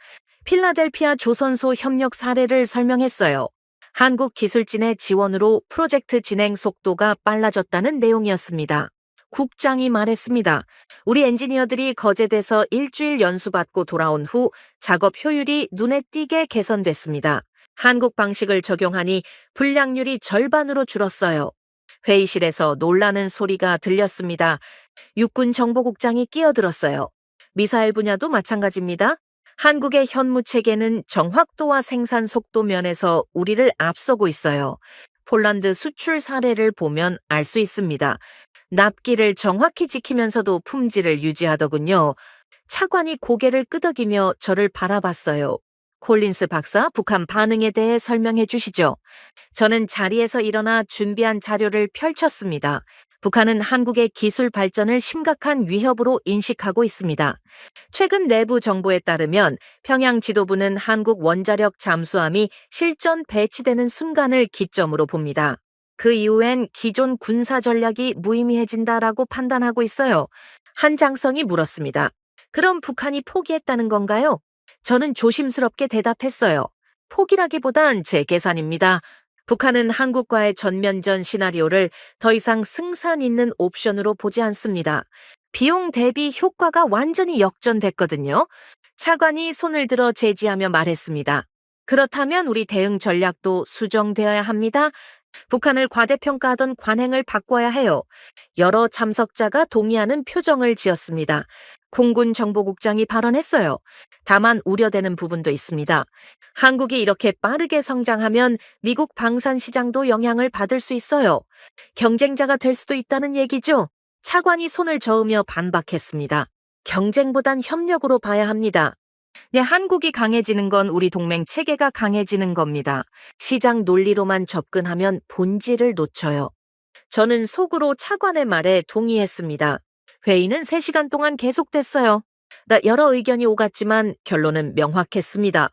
A: 필라델피아 조선소 협력 사례를 설명했어요. 한국 기술진의 지원으로 프로젝트 진행 속도가 빨라졌다는 내용이었습니다. 국장이 말했습니다. 우리 엔지니어들이 거제돼서 일주일 연수받고 돌아온 후 작업 효율이 눈에 띄게 개선됐습니다. 한국 방식을 적용하니 불량률이 절반으로 줄었어요. 회의실에서 놀라는 소리가 들렸습니다. 육군 정보국장이 끼어들었어요. 미사일 분야도 마찬가지입니다. 한국의 현무 체계는 정확도와 생산 속도 면에서 우리를 앞서고 있어요. 폴란드 수출 사례를 보면 알 수 있습니다. 납기를 정확히 지키면서도 품질을 유지하더군요. 차관이 고개를 끄덕이며 저를 바라봤어요. 콜린스 박사, 북한 반응에 대해 설명해 주시죠. 저는 자리에서 일어나 준비한 자료를 펼쳤습니다. 북한은 한국의 기술 발전을 심각한 위협으로 인식하고 있습니다. 최근 내부 정보에 따르면 평양 지도부는 한국 원자력 잠수함이 실전 배치되는 순간을 기점으로 봅니다. 그 이후엔 기존 군사 전략이 무의미해진다라고 판단하고 있어요. 한장성이 물었습니다. 그럼 북한이 포기했다는 건가요? 저는 조심스럽게 대답했어요. 포기라기보단 제 계산입니다. 북한은 한국과의 전면전 시나리오를 더 이상 승산 있는 옵션으로 보지 않습니다. 비용 대비 효과가 완전히 역전됐거든요. 차관이 손을 들어 제지하며 말했습니다. 그렇다면 우리 대응 전략도 수정되어야 합니다. 북한을 과대평가하던 관행을 바꿔야 해요. 여러 참석자가 동의하는 표정을 지었습니다. 공군 정보국장이 발언했어요. 다만 우려되는 부분도 있습니다. 한국이 이렇게 빠르게 성장하면 미국 방산 시장도 영향을 받을 수 있어요. 경쟁자가 될 수도 있다는 얘기죠. 차관이 손을 저으며 반박했습니다. 경쟁보단 협력으로 봐야 합니다. 네, 한국이 강해지는 건 우리 동맹 체계가 강해지는 겁니다. 시장 논리로만 접근하면 본질을 놓쳐요. 저는 속으로 차관의 말에 동의했습니다. 회의는 3시간 동안 계속됐어요. 여러 의견이 오갔지만 결론은 명확했습니다.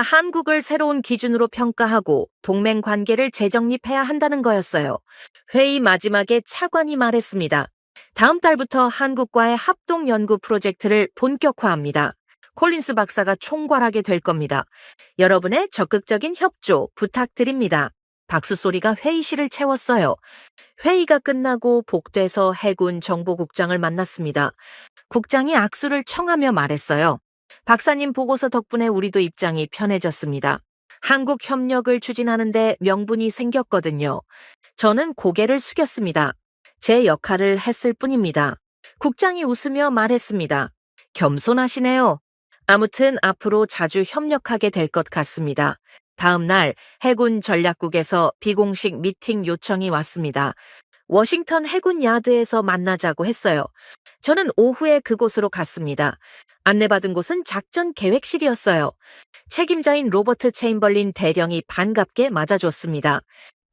A: 한국을 새로운 기준으로 평가하고 동맹 관계를 재정립해야 한다는 거였어요. 회의 마지막에 차관이 말했습니다. 다음 달부터 한국과의 합동 연구 프로젝트를 본격화합니다. 콜린스 박사가 총괄하게 될 겁니다. 여러분의 적극적인 협조 부탁드립니다. 박수 소리가 회의실을 채웠어요. 회의가 끝나고 복돼서 해군 정보국장을 만났습니다. 국장이 악수를 청하며 말했어요. 박사님 보고서 덕분에 우리도 입장이 편해졌습니다. 한국 협력을 추진하는데 명분이 생겼거든요. 저는 고개를 숙였습니다. 제 역할을 했을 뿐입니다. 국장이 웃으며 말했습니다. 겸손하시네요. 아무튼 앞으로 자주 협력하게 될 것 같습니다. 다음 날 해군 전략국에서 비공식 미팅 요청이 왔습니다. 워싱턴 해군 야드에서 만나자고 했어요. 저는 오후에 그곳으로 갔습니다. 안내받은 곳은 작전 계획실이었어요. 책임자인 로버트 체인벌린 대령이 반갑게 맞아줬습니다.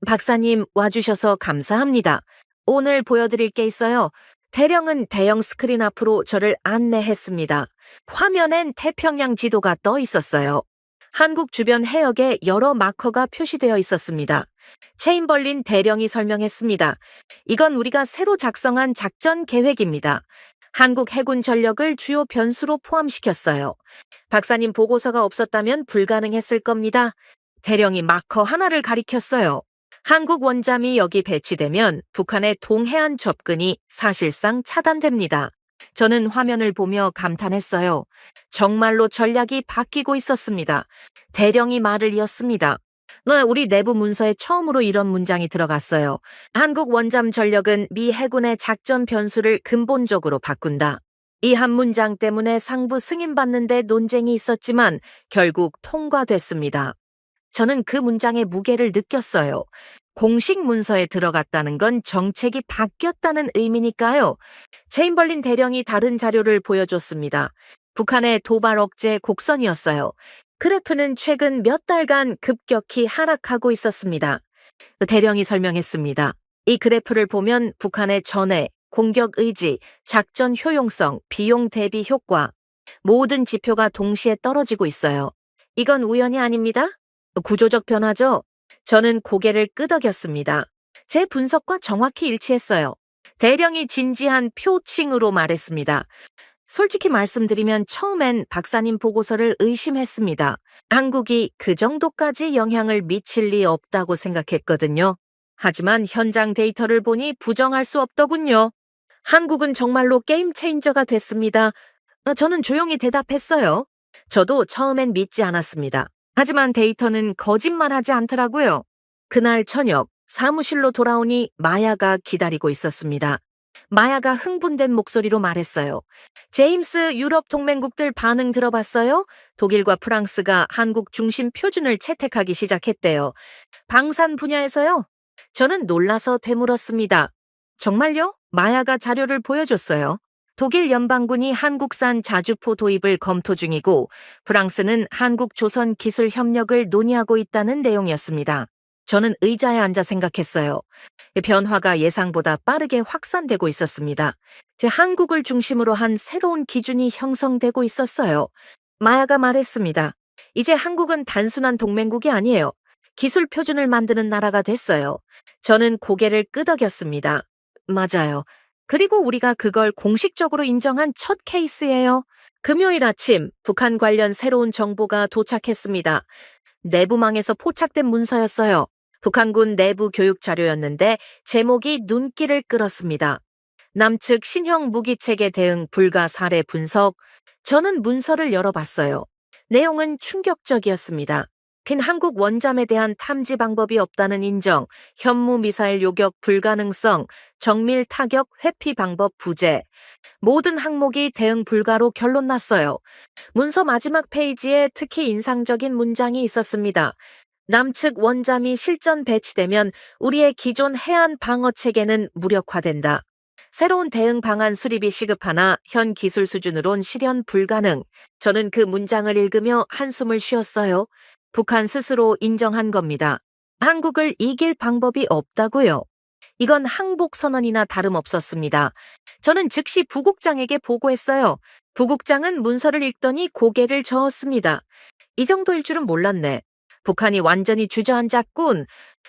A: 박사님 와주셔서 감사합니다. 오늘 보여드릴 게 있어요. 대령은 대형 스크린 앞으로 저를 안내했습니다. 화면엔 태평양 지도가 떠 있었어요. 한국 주변 해역에 여러 마커가 표시되어 있었습니다. 체인벌린 대령이 설명했습니다. 이건 우리가 새로 작성한 작전 계획입니다. 한국 해군 전력을 주요 변수로 포함시켰어요. 박사님 보고서가 없었다면 불가능했을 겁니다. 대령이 마커 하나를 가리켰어요. 한국 원잠이 여기 배치되면 북한의 동해안 접근이 사실상 차단됩니다. 저는 화면을 보며 감탄했어요. 정말로 전략이 바뀌고 있었습니다. 대령이 말을 이었습니다. 우리 내부 문서에 처음으로 이런 문장이 들어갔어요. 한국 원잠 전력은 미 해군의 작전 변수를 근본적으로 바꾼다. 이 한 문장 때문에 상부 승인받는데 논쟁이 있었지만 결국 통과됐습니다. 저는 그 문장의 무게를 느꼈어요. 공식 문서에 들어갔다는 건 정책이 바뀌었다는 의미니까요. 체인벌린 대령이 다른 자료를 보여줬습니다. 북한의 도발 억제 곡선이었어요. 그래프는 최근 몇 달간 급격히 하락하고 있었습니다. 대령이 설명했습니다. 이 그래프를 보면 북한의 전해, 공격 의지, 작전 효용성, 비용 대비 효과, 모든 지표가 동시에 떨어지고 있어요. 이건 우연이 아닙니다. 구조적 변화죠. 저는 고개를 끄덕였습니다. 제 분석과 정확히 일치했어요. 대령이 진지한 표칭으로 말했습니다. 솔직히 말씀드리면 처음엔 박사님 보고서를 의심했습니다. 한국이 그 정도까지 영향을 미칠 리 없다고 생각했거든요. 하지만 현장 데이터를 보니 부정할 수 없더군요. 한국은 정말로 게임 체인저가 됐습니다. 저는 조용히 대답했어요. 저도 처음엔 믿지 않았습니다. 하지만 데이터는 거짓말하지 않더라고요. 그날 저녁 사무실로 돌아오니 마야가 기다리고 있었습니다. 마야가 흥분된 목소리로 말했어요. 제임스, 유럽 동맹국들 반응 들어봤어요? 독일과 프랑스가 한국 중심 표준을 채택하기 시작했대요. 방산 분야에서요? 저는 놀라서 되물었습니다. 정말요? 마야가 자료를 보여줬어요. 독일 연방군이 한국산 자주포 도입을 검토 중이고 프랑스는 한국 조선 기술 협력을 논의하고 있다는 내용이었습니다. 저는 의자에 앉아 생각했어요. 변화가 예상보다 빠르게 확산되고 있었습니다. 한국을 중심으로 한 새로운 기준이 형성되고 있었어요. 마야가 말했습니다. 이제 한국은 단순한 동맹국이 아니에요. 기술 표준을 만드는 나라가 됐어요. 저는 고개를 끄덕였습니다. 맞아요. 그리고 우리가 그걸 공식적으로 인정한 첫 케이스예요. 금요일 아침 북한 관련 새로운 정보가 도착했습니다. 내부망에서 포착된 문서였어요. 북한군 내부 교육 자료였는데 제목이 눈길을 끌었습니다. 남측 신형 무기체계 대응 불가 사례 분석. 저는 문서를 열어봤어요. 내용은 충격적이었습니다. 긴 한국 원잠에 대한 탐지 방법이 없다는 인정, 현무 미사일 요격 불가능성, 정밀 타격 회피 방법 부재. 모든 항목이 대응 불가로 결론 났어요. 문서 마지막 페이지에 특히 인상적인 문장이 있었습니다. 남측 원잠이 실전 배치되면 우리의 기존 해안 방어 체계는 무력화된다. 새로운 대응 방안 수립이 시급하나 현 기술 수준으론 실현 불가능. 저는 그 문장을 읽으며 한숨을 쉬었어요. 북한 스스로 인정한 겁니다. 한국을 이길 방법이 없다고요. 이건 항복 선언이나 다름없었습니다. 저는 즉시 부국장에게 보고했어요. 부국장은 문서를 읽더니 고개를 저었습니다. 이 정도일 줄은 몰랐네. 북한이 완전히 주저앉았군.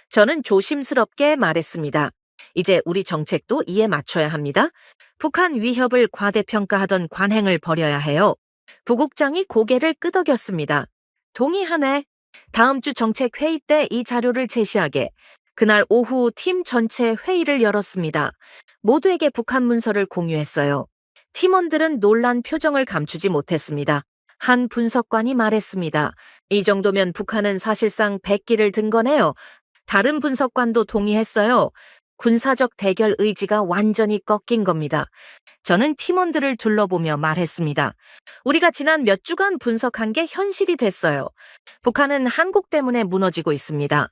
A: 저는 조심스럽게 말했습니다. 이제 우리 정책도 이에 맞춰야 합니다. 북한 위협을 과대평가하던 관행을 버려야 해요. 부국장이 고개를 끄덕였습니다. 동의하네. 다음 주 정책 회의 때 이 자료를 제시하게. 그날 오후 팀 전체 회의를 열었습니다. 모두에게 북한 문서를 공유했어요. 팀원들은 놀란 표정을 감추지 못했습니다. 한 분석관이 말했습니다. 이 정도면 북한은 사실상 백기를 든 거네요. 다른 분석관도 동의했어요. 군사적 대결 의지가 완전히 꺾인 겁니다. 저는 팀원들을 둘러보며 말했습니다. 우리가 지난 몇 주간 분석한 게 현실이 됐어요. 북한은 한국 때문에 무너지고 있습니다.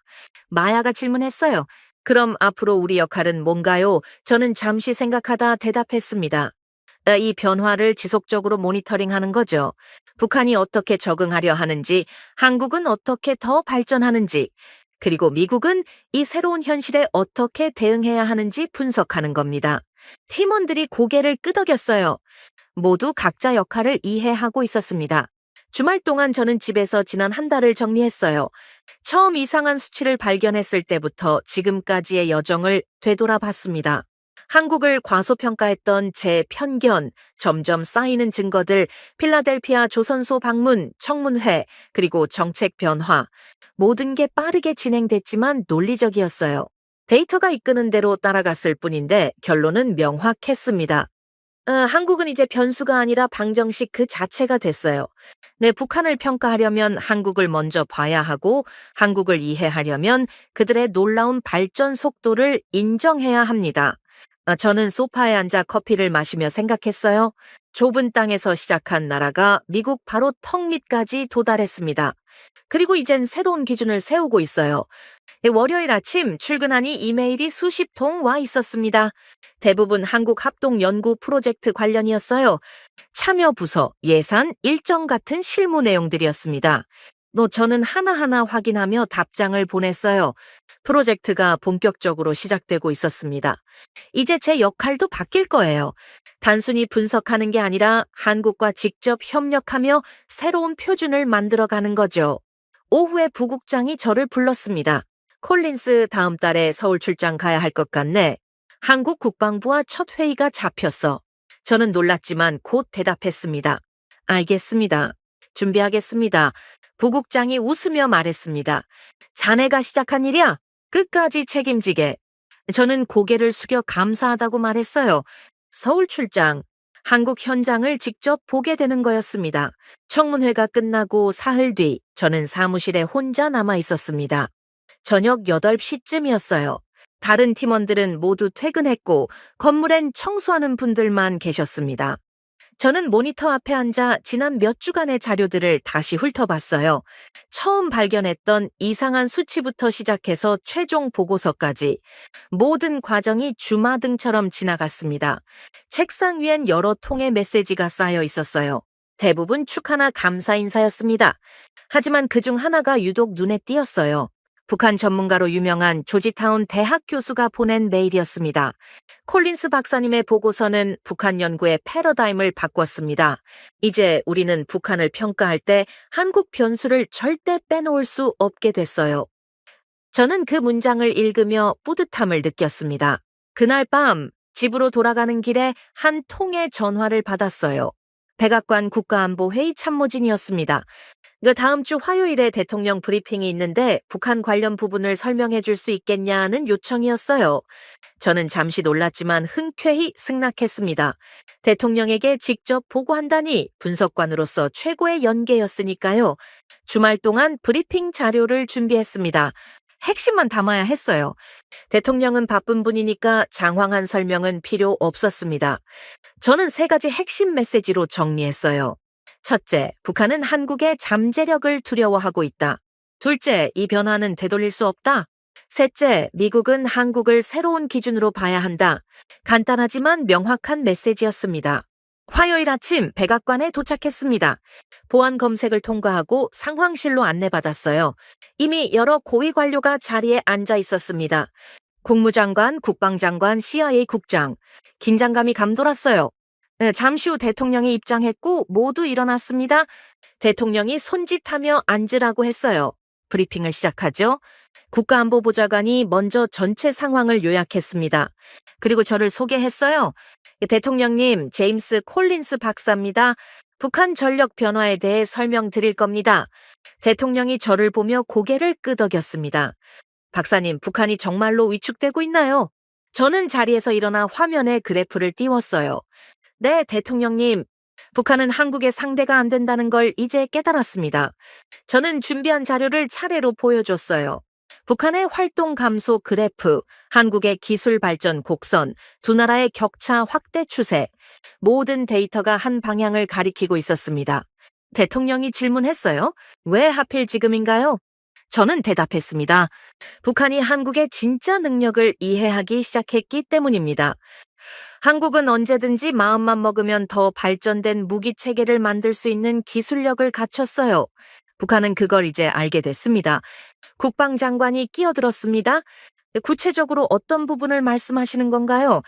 A: 마야가 질문했어요. 그럼 앞으로 우리 역할은 뭔가요? 저는 잠시 생각하다 대답했습니다. 이 변화를 지속적으로 모니터링하는 거죠. 북한이 어떻게 적응하려 하는지, 한국은 어떻게 더 발전하는지, 그리고 미국은 이 새로운 현실에 어떻게 대응해야 하는지 분석하는 겁니다. 팀원들이 고개를 끄덕였어요. 모두 각자 역할을 이해하고 있었습니다. 주말 동안 저는 집에서 지난 한 달을 정리했어요. 처음 이상한 수치를 발견했을 때부터 지금까지의 여정을 되돌아봤습니다. 한국을 과소평가했던 제 편견, 점점 쌓이는 증거들, 필라델피아 조선소 방문, 청문회, 그리고 정책 변화. 모든 게 빠르게 진행됐지만 논리적이었어요. 데이터가 이끄는 대로 따라갔을 뿐인데 결론은 명확했습니다. 한국은 이제 변수가 아니라 방정식 그 자체가 됐어요. 네, 북한을 평가하려면 한국을 먼저 봐야 하고 한국을 이해하려면 그들의 놀라운 발전 속도를 인정해야 합니다. 저는 소파에 앉아 커피를 마시며 생각했어요. 좁은 땅에서 시작한 나라가 미국 바로 턱 밑까지 도달했습니다. 그리고 이젠 새로운 기준을 세우고 있어요. 월요일 아침 출근하니 이메일이 수십 통 와 있었습니다. 대부분 한국 합동 연구 프로젝트 관련이었어요. 참여 부서, 예산, 일정 같은 실무 내용들이었습니다. 저는 하나하나 확인하며 답장을 보냈어요. 프로젝트가 본격적으로 시작되고 있었습니다. 이제 제 역할도 바뀔 거예요. 단순히 분석하는 게 아니라 한국과 직접 협력하며 새로운 표준을 만들어가는 거죠. 오후에 부국장이 저를 불렀습니다. 콜린스 다음 달에 서울 출장 가야 할 것 같네. 한국 국방부와 첫 회의가 잡혔어. 저는 놀랐지만 곧 대답했습니다. 알겠습니다. 준비하겠습니다. 부국장이 웃으며 말했습니다. 자네가 시작한 일이야? 끝까지 책임지게. 저는 고개를 숙여 감사하다고 말했어요. 서울 출장, 한국 현장을 직접 보게 되는 거였습니다. 청문회가 끝나고 사흘 뒤 저는 사무실에 혼자 남아 있었습니다. 저녁 8시쯤이었어요. 다른 팀원들은 모두 퇴근했고 건물엔 청소하는 분들만 계셨습니다. 저는 모니터 앞에 앉아 지난 몇 주간의 자료들을 다시 훑어봤어요. 처음 발견했던 이상한 수치부터 시작해서 최종 보고서까지 모든 과정이 주마등처럼 지나갔습니다. 책상 위엔 여러 통의 메시지가 쌓여 있었어요. 대부분 축하나 감사 인사였습니다. 하지만 그중 하나가 유독 눈에 띄었어요. 북한 전문가로 유명한 조지타운 대학 교수가 보낸 메일이었습니다. 콜린스 박사님의 보고서는 북한 연구의 패러다임을 바꿨습니다. 이제 우리는 북한을 평가할 때 한국 변수를 절대 빼놓을 수 없게 됐어요. 저는 그 문장을 읽으며 뿌듯함을 느꼈습니다. 그날 밤 집으로 돌아가는 길에 한 통의 전화를 받았어요. 백악관 국가안보회의 참모진이었습니다. 그 다음 주 화요일에 대통령 브리핑이 있는데 북한 관련 부분을 설명해 줄 수 있겠냐는 요청이었어요. 저는 잠시 놀랐지만 흔쾌히 승낙했습니다. 대통령에게 직접 보고한다니 분석관으로서 최고의 연계였으니까요. 주말 동안 브리핑 자료를 준비했습니다. 핵심만 담아야 했어요. 대통령은 바쁜 분이니까 장황한 설명은 필요 없었습니다. 저는 세 가지 핵심 메시지로 정리했어요. 첫째, 북한은 한국의 잠재력을 두려워하고 있다. 둘째, 이 변화는 되돌릴 수 없다. 셋째, 미국은 한국을 새로운 기준으로 봐야 한다. 간단하지만 명확한 메시지였습니다. 화요일 아침 백악관에 도착했습니다. 보안 검색을 통과하고 상황실로 안내받았어요. 이미 여러 고위 관료가 자리에 앉아 있었습니다. 국무장관, 국방장관, CIA 국장. 긴장감이 감돌았어요. 네, 잠시 후 대통령이 입장했고 모두 일어났습니다. 대통령이 손짓하며 앉으라고 했어요. 브리핑을 시작하죠. 국가안보보좌관이 먼저 전체 상황을 요약했습니다. 그리고 저를 소개했어요. 대통령님, 제임스 콜린스 박사입니다. 북한 전력 변화에 대해 설명드릴 겁니다. 대통령이 저를 보며 고개를 끄덕였습니다. 박사님, 북한이 정말로 위축되고 있나요? 저는 자리에서 일어나 화면에 그래프를 띄웠어요. 네, 대통령님. 북한은 한국의 상대가 안 된다는 걸 이제 깨달았습니다. 저는 준비한 자료를 차례로 보여줬어요. 북한의 활동 감소 그래프, 한국의 기술 발전 곡선, 두 나라의 격차 확대 추세, 모든 데이터가 한 방향을 가리키고 있었습니다. 대통령이 질문했어요. 왜 하필 지금인가요? 저는 대답했습니다. 북한이 한국의 진짜 능력을 이해하기 시작했기 때문입니다. 한국은 언제든지 마음만 먹으면 더 발전된 무기 체계를 만들 수 있는 기술력을 갖췄어요. 북한은 그걸 이제 알게 됐습니다. 국방장관이 끼어들었습니다. 구체적으로 어떤 부분을 말씀하시는 건가요?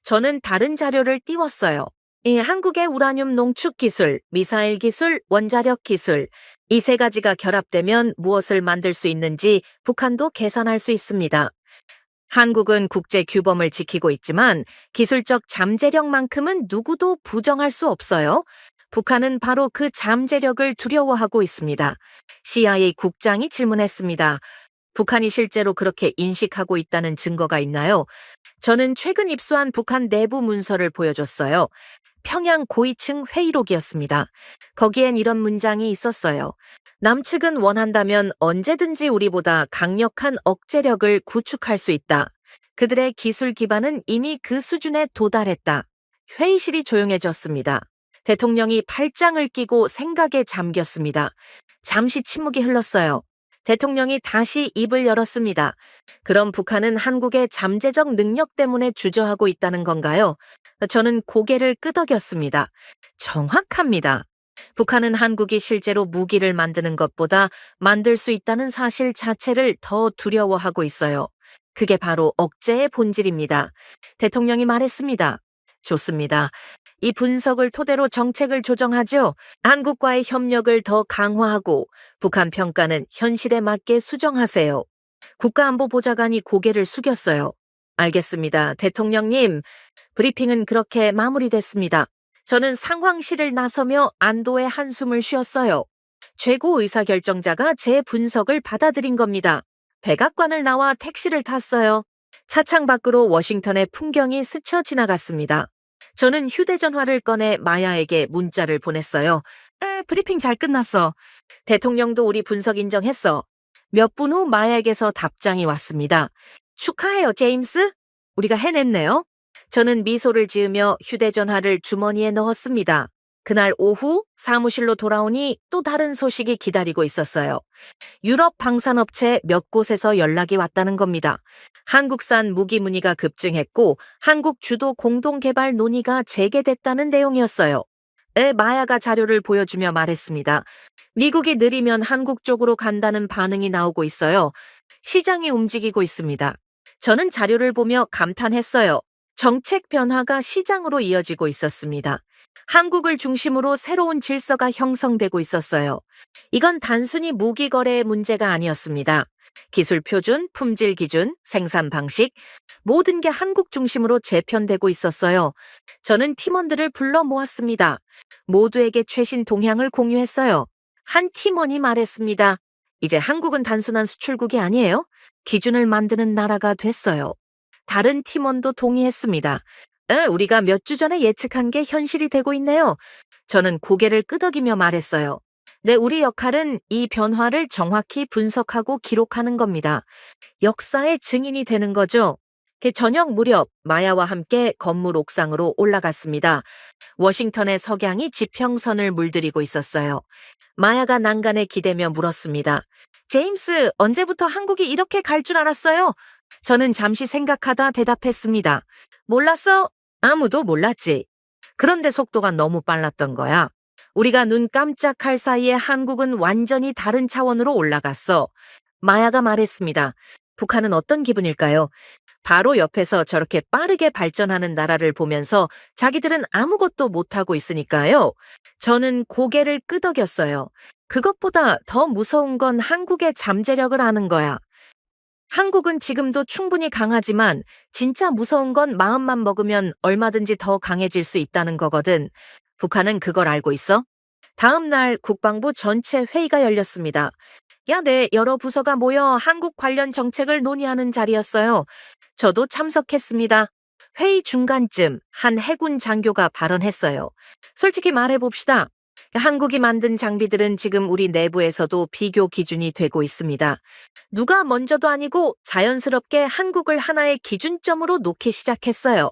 A: 저는 다른 자료를 띄웠어요. 한국의 우라늄 농축 기술, 미사일 기술, 원자력 기술, 이 세 가지가 결합되면 무엇을 만들 수 있는지 북한도 계산할 수 있습니다. 한국은 국제 규범을 지키고 있지만 기술적 잠재력만큼은 누구도 부정할 수 없어요. 북한은 바로 그 잠재력을 두려워하고 있습니다. CIA 국장이 질문했습니다. 북한이 실제로 그렇게 인식하고 있다는 증거가 있나요? 저는 최근 입수한 북한 내부 문서를 보여줬어요. 평양 고위층 회의록이었습니다. 거기엔 이런 문장이 있었어요. 남측은 원한다면 언제든지 우리보다 강력한 억제력을 구축할 수 있다. 그들의 기술 기반은 이미 그 수준에 도달했다. 회의실이 조용해졌습니다. 대통령이 팔짱을 끼고 생각에 잠겼습니다. 잠시 침묵이 흘렀어요. 대통령이 다시 입을 열었습니다. 그럼 북한은 한국의 잠재적 능력 때문에 주저하고 있다는 건가요? 저는 고개를 끄덕였습니다. 정확합니다. 북한은 한국이 실제로 무기를 만드는 것보다 만들 수 있다는 사실 자체를 더 두려워하고 있어요. 그게 바로 억제의 본질입니다. 대통령이 말했습니다. 좋습니다. 이 분석을 토대로 정책을 조정하죠. 한국과의 협력을 더 강화하고 북한 평가는 현실에 맞게 수정하세요. 국가안보보좌관이 고개를 숙였어요. 알겠습니다. 대통령님, 브리핑은 그렇게 마무리됐습니다. 저는 상황실을 나서며 안도의 한숨을 쉬었어요. 최고 의사결정자가 제 분석을 받아들인 겁니다. 백악관을 나와 택시를 탔어요. 차창 밖으로 워싱턴의 풍경이 스쳐 지나갔습니다. 저는 휴대전화를 꺼내 마야에게 문자를 보냈어요. 브리핑 잘 끝났어. 대통령도 우리 분석 인정했어. 몇 분 후 마야에게서 답장이 왔습니다. 축하해요, 제임스. 우리가 해냈네요. 저는 미소를 지으며 휴대전화를 주머니에 넣었습니다. 그날 오후 사무실로 돌아오니 또 다른 소식이 기다리고 있었어요. 유럽 방산업체 몇 곳에서 연락이 왔다는 겁니다. 한국산 무기 문의가 급증했고 한국 주도 공동개발 논의가 재개됐다는 내용이었어요. 마야가 자료를 보여주며 말했습니다. 미국이 느리면 한국 쪽으로 간다는 반응이 나오고 있어요. 시장이 움직이고 있습니다. 저는 자료를 보며 감탄했어요. 정책 변화가 시장으로 이어지고 있었습니다. 한국을 중심으로 새로운 질서가 형성되고 있었어요. 이건 단순히 무기 거래의 문제가 아니었습니다. 기술 표준, 품질 기준, 생산 방식, 모든 게 한국 중심으로 재편되고 있었어요. 저는 팀원들을 불러 모았습니다. 모두에게 최신 동향을 공유했어요. 한 팀원이 말했습니다. 이제 한국은 단순한 수출국이 아니에요. 기준을 만드는 나라가 됐어요. 다른 팀원도 동의했습니다. 우리가 몇 주 전에 예측한 게 현실이 되고 있네요. 저는 고개를 끄덕이며 말했어요. 네, 우리 역할은 이 변화를 정확히 분석하고 기록하는 겁니다. 역사의 증인이 되는 거죠. 저녁 무렵 마야와 함께 건물 옥상으로 올라갔습니다. 워싱턴의 석양이 지평선을 물들이고 있었어요. 마야가 난간에 기대며 물었습니다. 제임스, 언제부터 한국이 이렇게 갈 줄 알았어요? 저는 잠시 생각하다 대답했습니다. 몰랐어? 아무도 몰랐지. 그런데 속도가 너무 빨랐던 거야. 우리가 눈 깜짝할 사이에 한국은 완전히 다른 차원으로 올라갔어. 마야가 말했습니다. 북한은 어떤 기분일까요? 바로 옆에서 저렇게 빠르게 발전하는 나라를 보면서 자기들은 아무것도 못하고 있으니까요. 저는 고개를 끄덕였어요. 그것보다 더 무서운 건 한국의 잠재력을 아는 거야. 한국은 지금도 충분히 강하지만 진짜 무서운 건 마음만 먹으면 얼마든지 더 강해질 수 있다는 거거든. 북한은 그걸 알고 있어? 다음 날 국방부 전체 회의가 열렸습니다. 네, 여러 부서가 모여 한국 관련 정책을 논의하는 자리였어요. 저도 참석했습니다. 회의 중간쯤 한 해군 장교가 발언했어요. 솔직히 말해봅시다. 한국이 만든 장비들은 지금 우리 내부에서도 비교 기준이 되고 있습니다. 누가 먼저도 아니고 자연스럽게 한국을 하나의 기준점으로 놓기 시작했어요.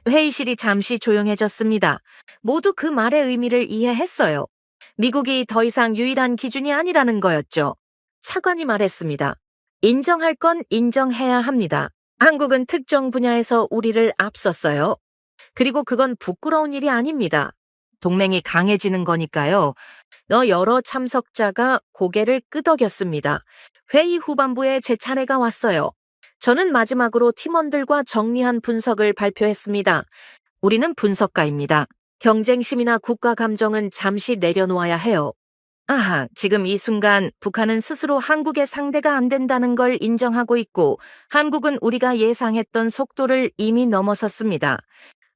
A: 회의실이 잠시 조용해졌습니다. 모두 그 말의 의미를 이해했어요. 미국이 더 이상 유일한 기준이 아니라는 거였죠. 차관이 말했습니다. 인정할 건 인정해야 합니다. 한국은 특정 분야에서 우리를 앞섰어요. 그리고 그건 부끄러운 일이 아닙니다. 동맹이 강해지는 거니까요. 여러 참석자가 고개를 끄덕였습니다. 회의 후반부에 제 차례가 왔어요. 저는 마지막으로 팀원들과 정리한 분석을 발표했습니다. 우리는 분석가입니다. 경쟁심이나 국가 감정은 잠시 내려놓아야 해요. 지금 이 순간 북한은 스스로 한국의 상대가 안 된다는 걸 인정하고 있고 한국은 우리가 예상했던 속도를 이미 넘어섰습니다.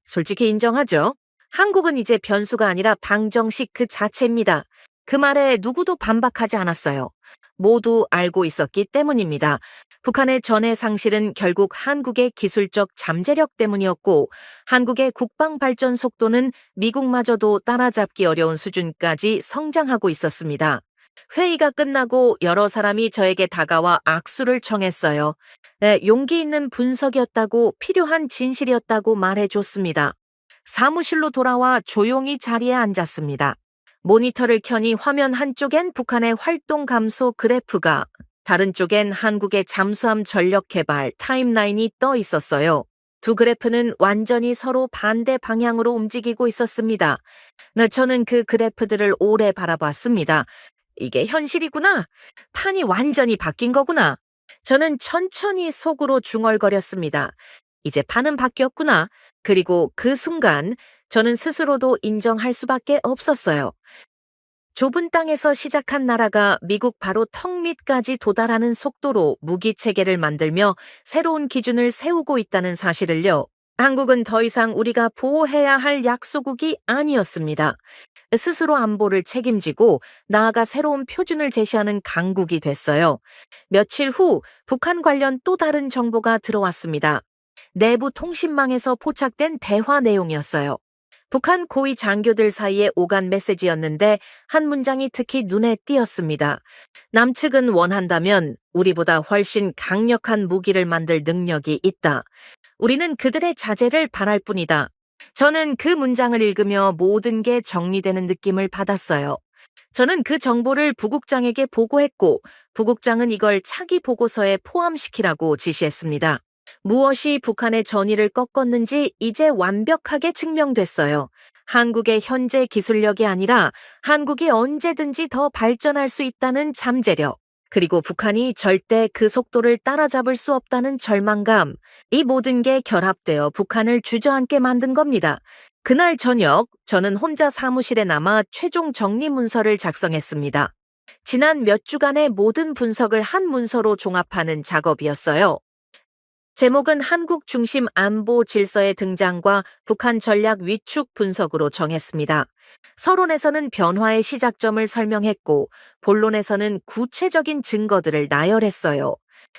A: 솔직히 인정하죠. 한국은 이제 변수가 아니라 방정식 그 자체입니다. 그 말에 누구도 반박하지 않았어요. 모두 알고 있었기 때문입니다. 북한의 전의 상실은 결국 한국의 기술적 잠재력 때문이었고 한국의 국방 발전 속도는 미국마저도 따라잡기 어려운 수준까지 성장하고 있었습니다. 회의가 끝나고 여러 사람이 저에게 다가와 악수를 청했어요. 용기 있는 분석이었다고 필요한 진실이었다고 말해줬습니다. 사무실로 돌아와 조용히 자리에 앉았습니다. 모니터를 켜니 화면 한쪽엔 북한의 활동 감소 그래프가, 다른 쪽엔 한국의 잠수함 전력 개발 타임라인이 떠 있었어요. 두 그래프는 완전히 서로 반대 방향으로 움직이고 있었습니다. 저는 그 그래프들을 오래 바라봤습니다. 이게 현실이구나. 판이 완전히 바뀐 거구나. 저는 천천히 속으로 중얼거렸습니다. 이제 판은 바뀌었구나. 그리고 그 순간 저는 스스로도 인정할 수밖에 없었어요. 좁은 땅에서 시작한 나라가 미국 바로 턱 밑까지 도달하는 속도로 무기 체계를 만들며 새로운 기준을 세우고 있다는 사실을요. 한국은 더 이상 우리가 보호해야 할 약소국이 아니었습니다. 스스로 안보를 책임지고 나아가 새로운 표준을 제시하는 강국이 됐어요. 며칠 후 북한 관련 또 다른 정보가 들어왔습니다. 내부 통신망에서 포착된 대화 내용이었어요. 북한 고위 장교들 사이에 오간 메시지였는데 한 문장이 특히 눈에 띄었습니다. 남측은 원한다면 우리보다 훨씬 강력한 무기를 만들 능력이 있다. 우리는 그들의 자제를 바랄 뿐이다. 저는 그 문장을 읽으며 모든 게 정리되는 느낌을 받았어요. 저는 그 정보를 부국장에게 보고했고 부국장은 이걸 차기 보고서에 포함시키라고 지시했습니다. 무엇이 북한의 전의를 꺾었는지 이제 완벽하게 증명됐어요. 한국의 현재 기술력이 아니라 한국이 언제든지 더 발전할 수 있다는 잠재력. 그리고 북한이 절대 그 속도를 따라잡을 수 없다는 절망감, 이 모든 게 결합되어 북한을 주저앉게 만든 겁니다. 그날 저녁, 저는 혼자 사무실에 남아 최종 정리 문서를 작성했습니다. 지난 몇 주간의 모든 분석을 한 문서로 종합하는 작업이었어요. 제목은 한국 중심 안보 질서의 등장과 북한 전략 위축 분석으로 정했습니다. 서론에서는 변화의 시작점을 설명했고, 본론에서는 구체적인 증거들을 나열했어요.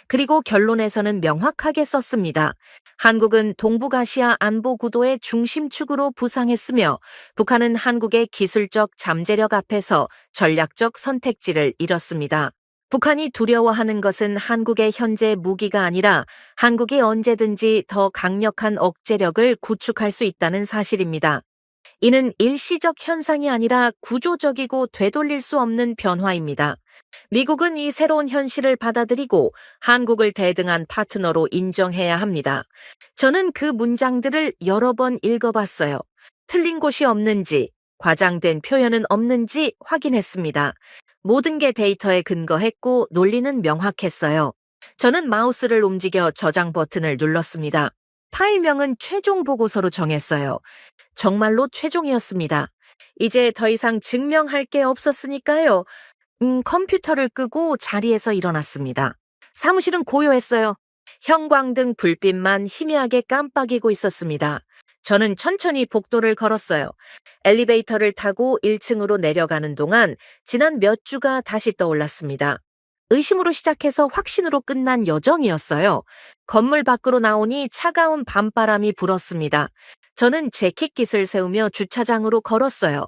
A: 그리고 결론에서는 명확하게 썼습니다. 한국은 동북아시아 안보 구도의 중심축으로 부상했으며, 북한은 한국의 기술적 잠재력 앞에서 전략적 선택지를 잃었습니다. 북한이 두려워하는 것은 한국의 현재 무기가 아니라 한국이 언제든지 더 강력한 억제력을 구축할 수 있다는 사실입니다. 이는 일시적 현상이 아니라 구조적이고 되돌릴 수 없는 변화입니다. 미국은 이 새로운 현실을 받아들이고 한국을 대등한 파트너로 인정해야 합니다. 저는 그 문장들을 여러 번 읽어봤어요. 틀린 곳이 없는지, 과장된 표현은 없는지 확인했습니다. 모든 게 데이터에 근거했고 논리는 명확했어요. 저는 마우스를 움직여 저장 버튼을 눌렀습니다. 파일명은 최종 보고서로 정했어요. 정말로 최종이었습니다. 이제 더 이상 증명할 게 없었으니까요. 컴퓨터를 끄고 자리에서 일어났습니다. 사무실은 고요했어요. 형광등 불빛만 희미하게 깜빡이고 있었습니다. 저는 천천히 복도를 걸었어요. 엘리베이터를 타고 1층으로 내려가는 동안 지난 몇 주가 다시 떠올랐습니다. 의심으로 시작해서 확신으로 끝난 여정이었어요. 건물 밖으로 나오니 차가운 밤바람이 불었습니다. 저는 재킷깃을 세우며 주차장으로 걸었어요.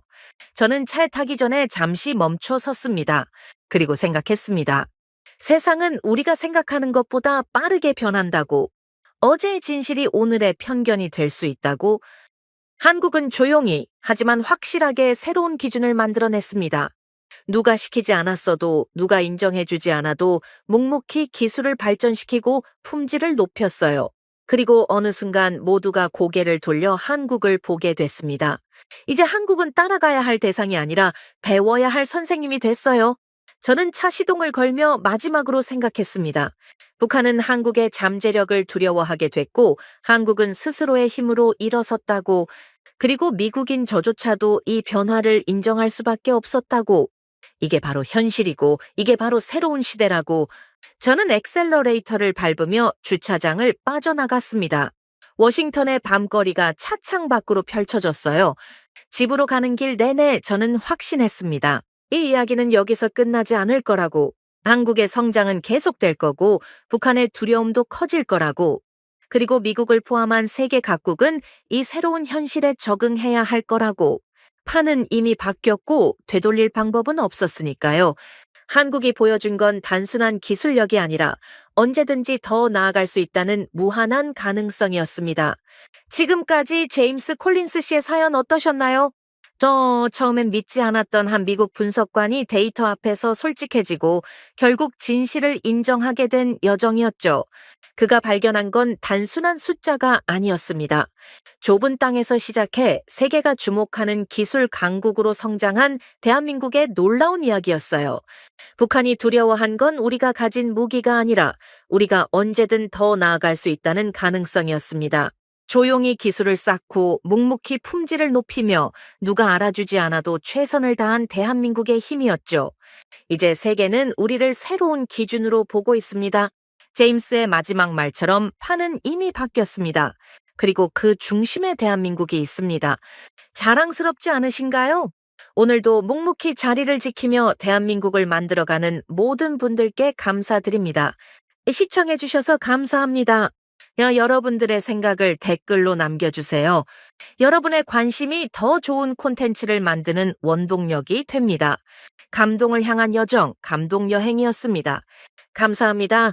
A: 저는 차에 타기 전에 잠시 멈춰 섰습니다. 그리고 생각했습니다. 세상은 우리가 생각하는 것보다 빠르게 변한다고. 어제의 진실이 오늘의 편견이 될 수 있다고. 한국은 조용히 하지만 확실하게 새로운 기준을 만들어냈습니다. 누가 시키지 않았어도 누가 인정해주지 않아도 묵묵히 기술을 발전시키고 품질을 높였어요. 그리고 어느 순간 모두가 고개를 돌려 한국을 보게 됐습니다. 이제 한국은 따라가야 할 대상이 아니라 배워야 할 선생님이 됐어요. 저는 차 시동을 걸며 마지막으로 생각했습니다. 북한은 한국의 잠재력을 두려워하게 됐고 한국은 스스로의 힘으로 일어섰다고, 그리고 미국인 저조차도 이 변화를 인정할 수밖에 없었다고. 이게 바로 현실이고 이게 바로 새로운 시대라고. 저는 엑셀러레이터를 밟으며 주차장을 빠져나갔습니다. 워싱턴의 밤거리가 차창 밖으로 펼쳐졌어요. 집으로 가는 길 내내 저는 확신했습니다. 이 이야기는 여기서 끝나지 않을 거라고. 한국의 성장은 계속될 거고 북한의 두려움도 커질 거라고. 그리고 미국을 포함한 세계 각국은 이 새로운 현실에 적응해야 할 거라고. 판은 이미 바뀌었고 되돌릴 방법은 없었으니까요. 한국이 보여준 건 단순한 기술력이 아니라 언제든지 더 나아갈 수 있다는 무한한 가능성이었습니다. 지금까지 제임스 콜린스 씨의 사연 어떠셨나요? 처음엔 믿지 않았던 한 미국 분석관이 데이터 앞에서 솔직해지고 결국 진실을 인정하게 된 여정이었죠. 그가 발견한 건 단순한 숫자가 아니었습니다. 좁은 땅에서 시작해 세계가 주목하는 기술 강국으로 성장한 대한민국의 놀라운 이야기였어요. 북한이 두려워한 건 우리가 가진 무기가 아니라 우리가 언제든 더 나아갈 수 있다는 가능성이었습니다. 조용히 기술을 쌓고 묵묵히 품질을 높이며 누가 알아주지 않아도 최선을 다한 대한민국의 힘이었죠. 이제 세계는 우리를 새로운 기준으로 보고 있습니다. 제임스의 마지막 말처럼 판은 이미 바뀌었습니다. 그리고 그 중심에 대한민국이 있습니다. 자랑스럽지 않으신가요? 오늘도 묵묵히 자리를 지키며 대한민국을 만들어가는 모든 분들께 감사드립니다. 시청해주셔서 감사합니다. 여러분들의 생각을 댓글로 남겨주세요. 여러분의 관심이 더 좋은 콘텐츠를 만드는 원동력이 됩니다. 감동을 향한 여정, 감동 여행이었습니다. 감사합니다.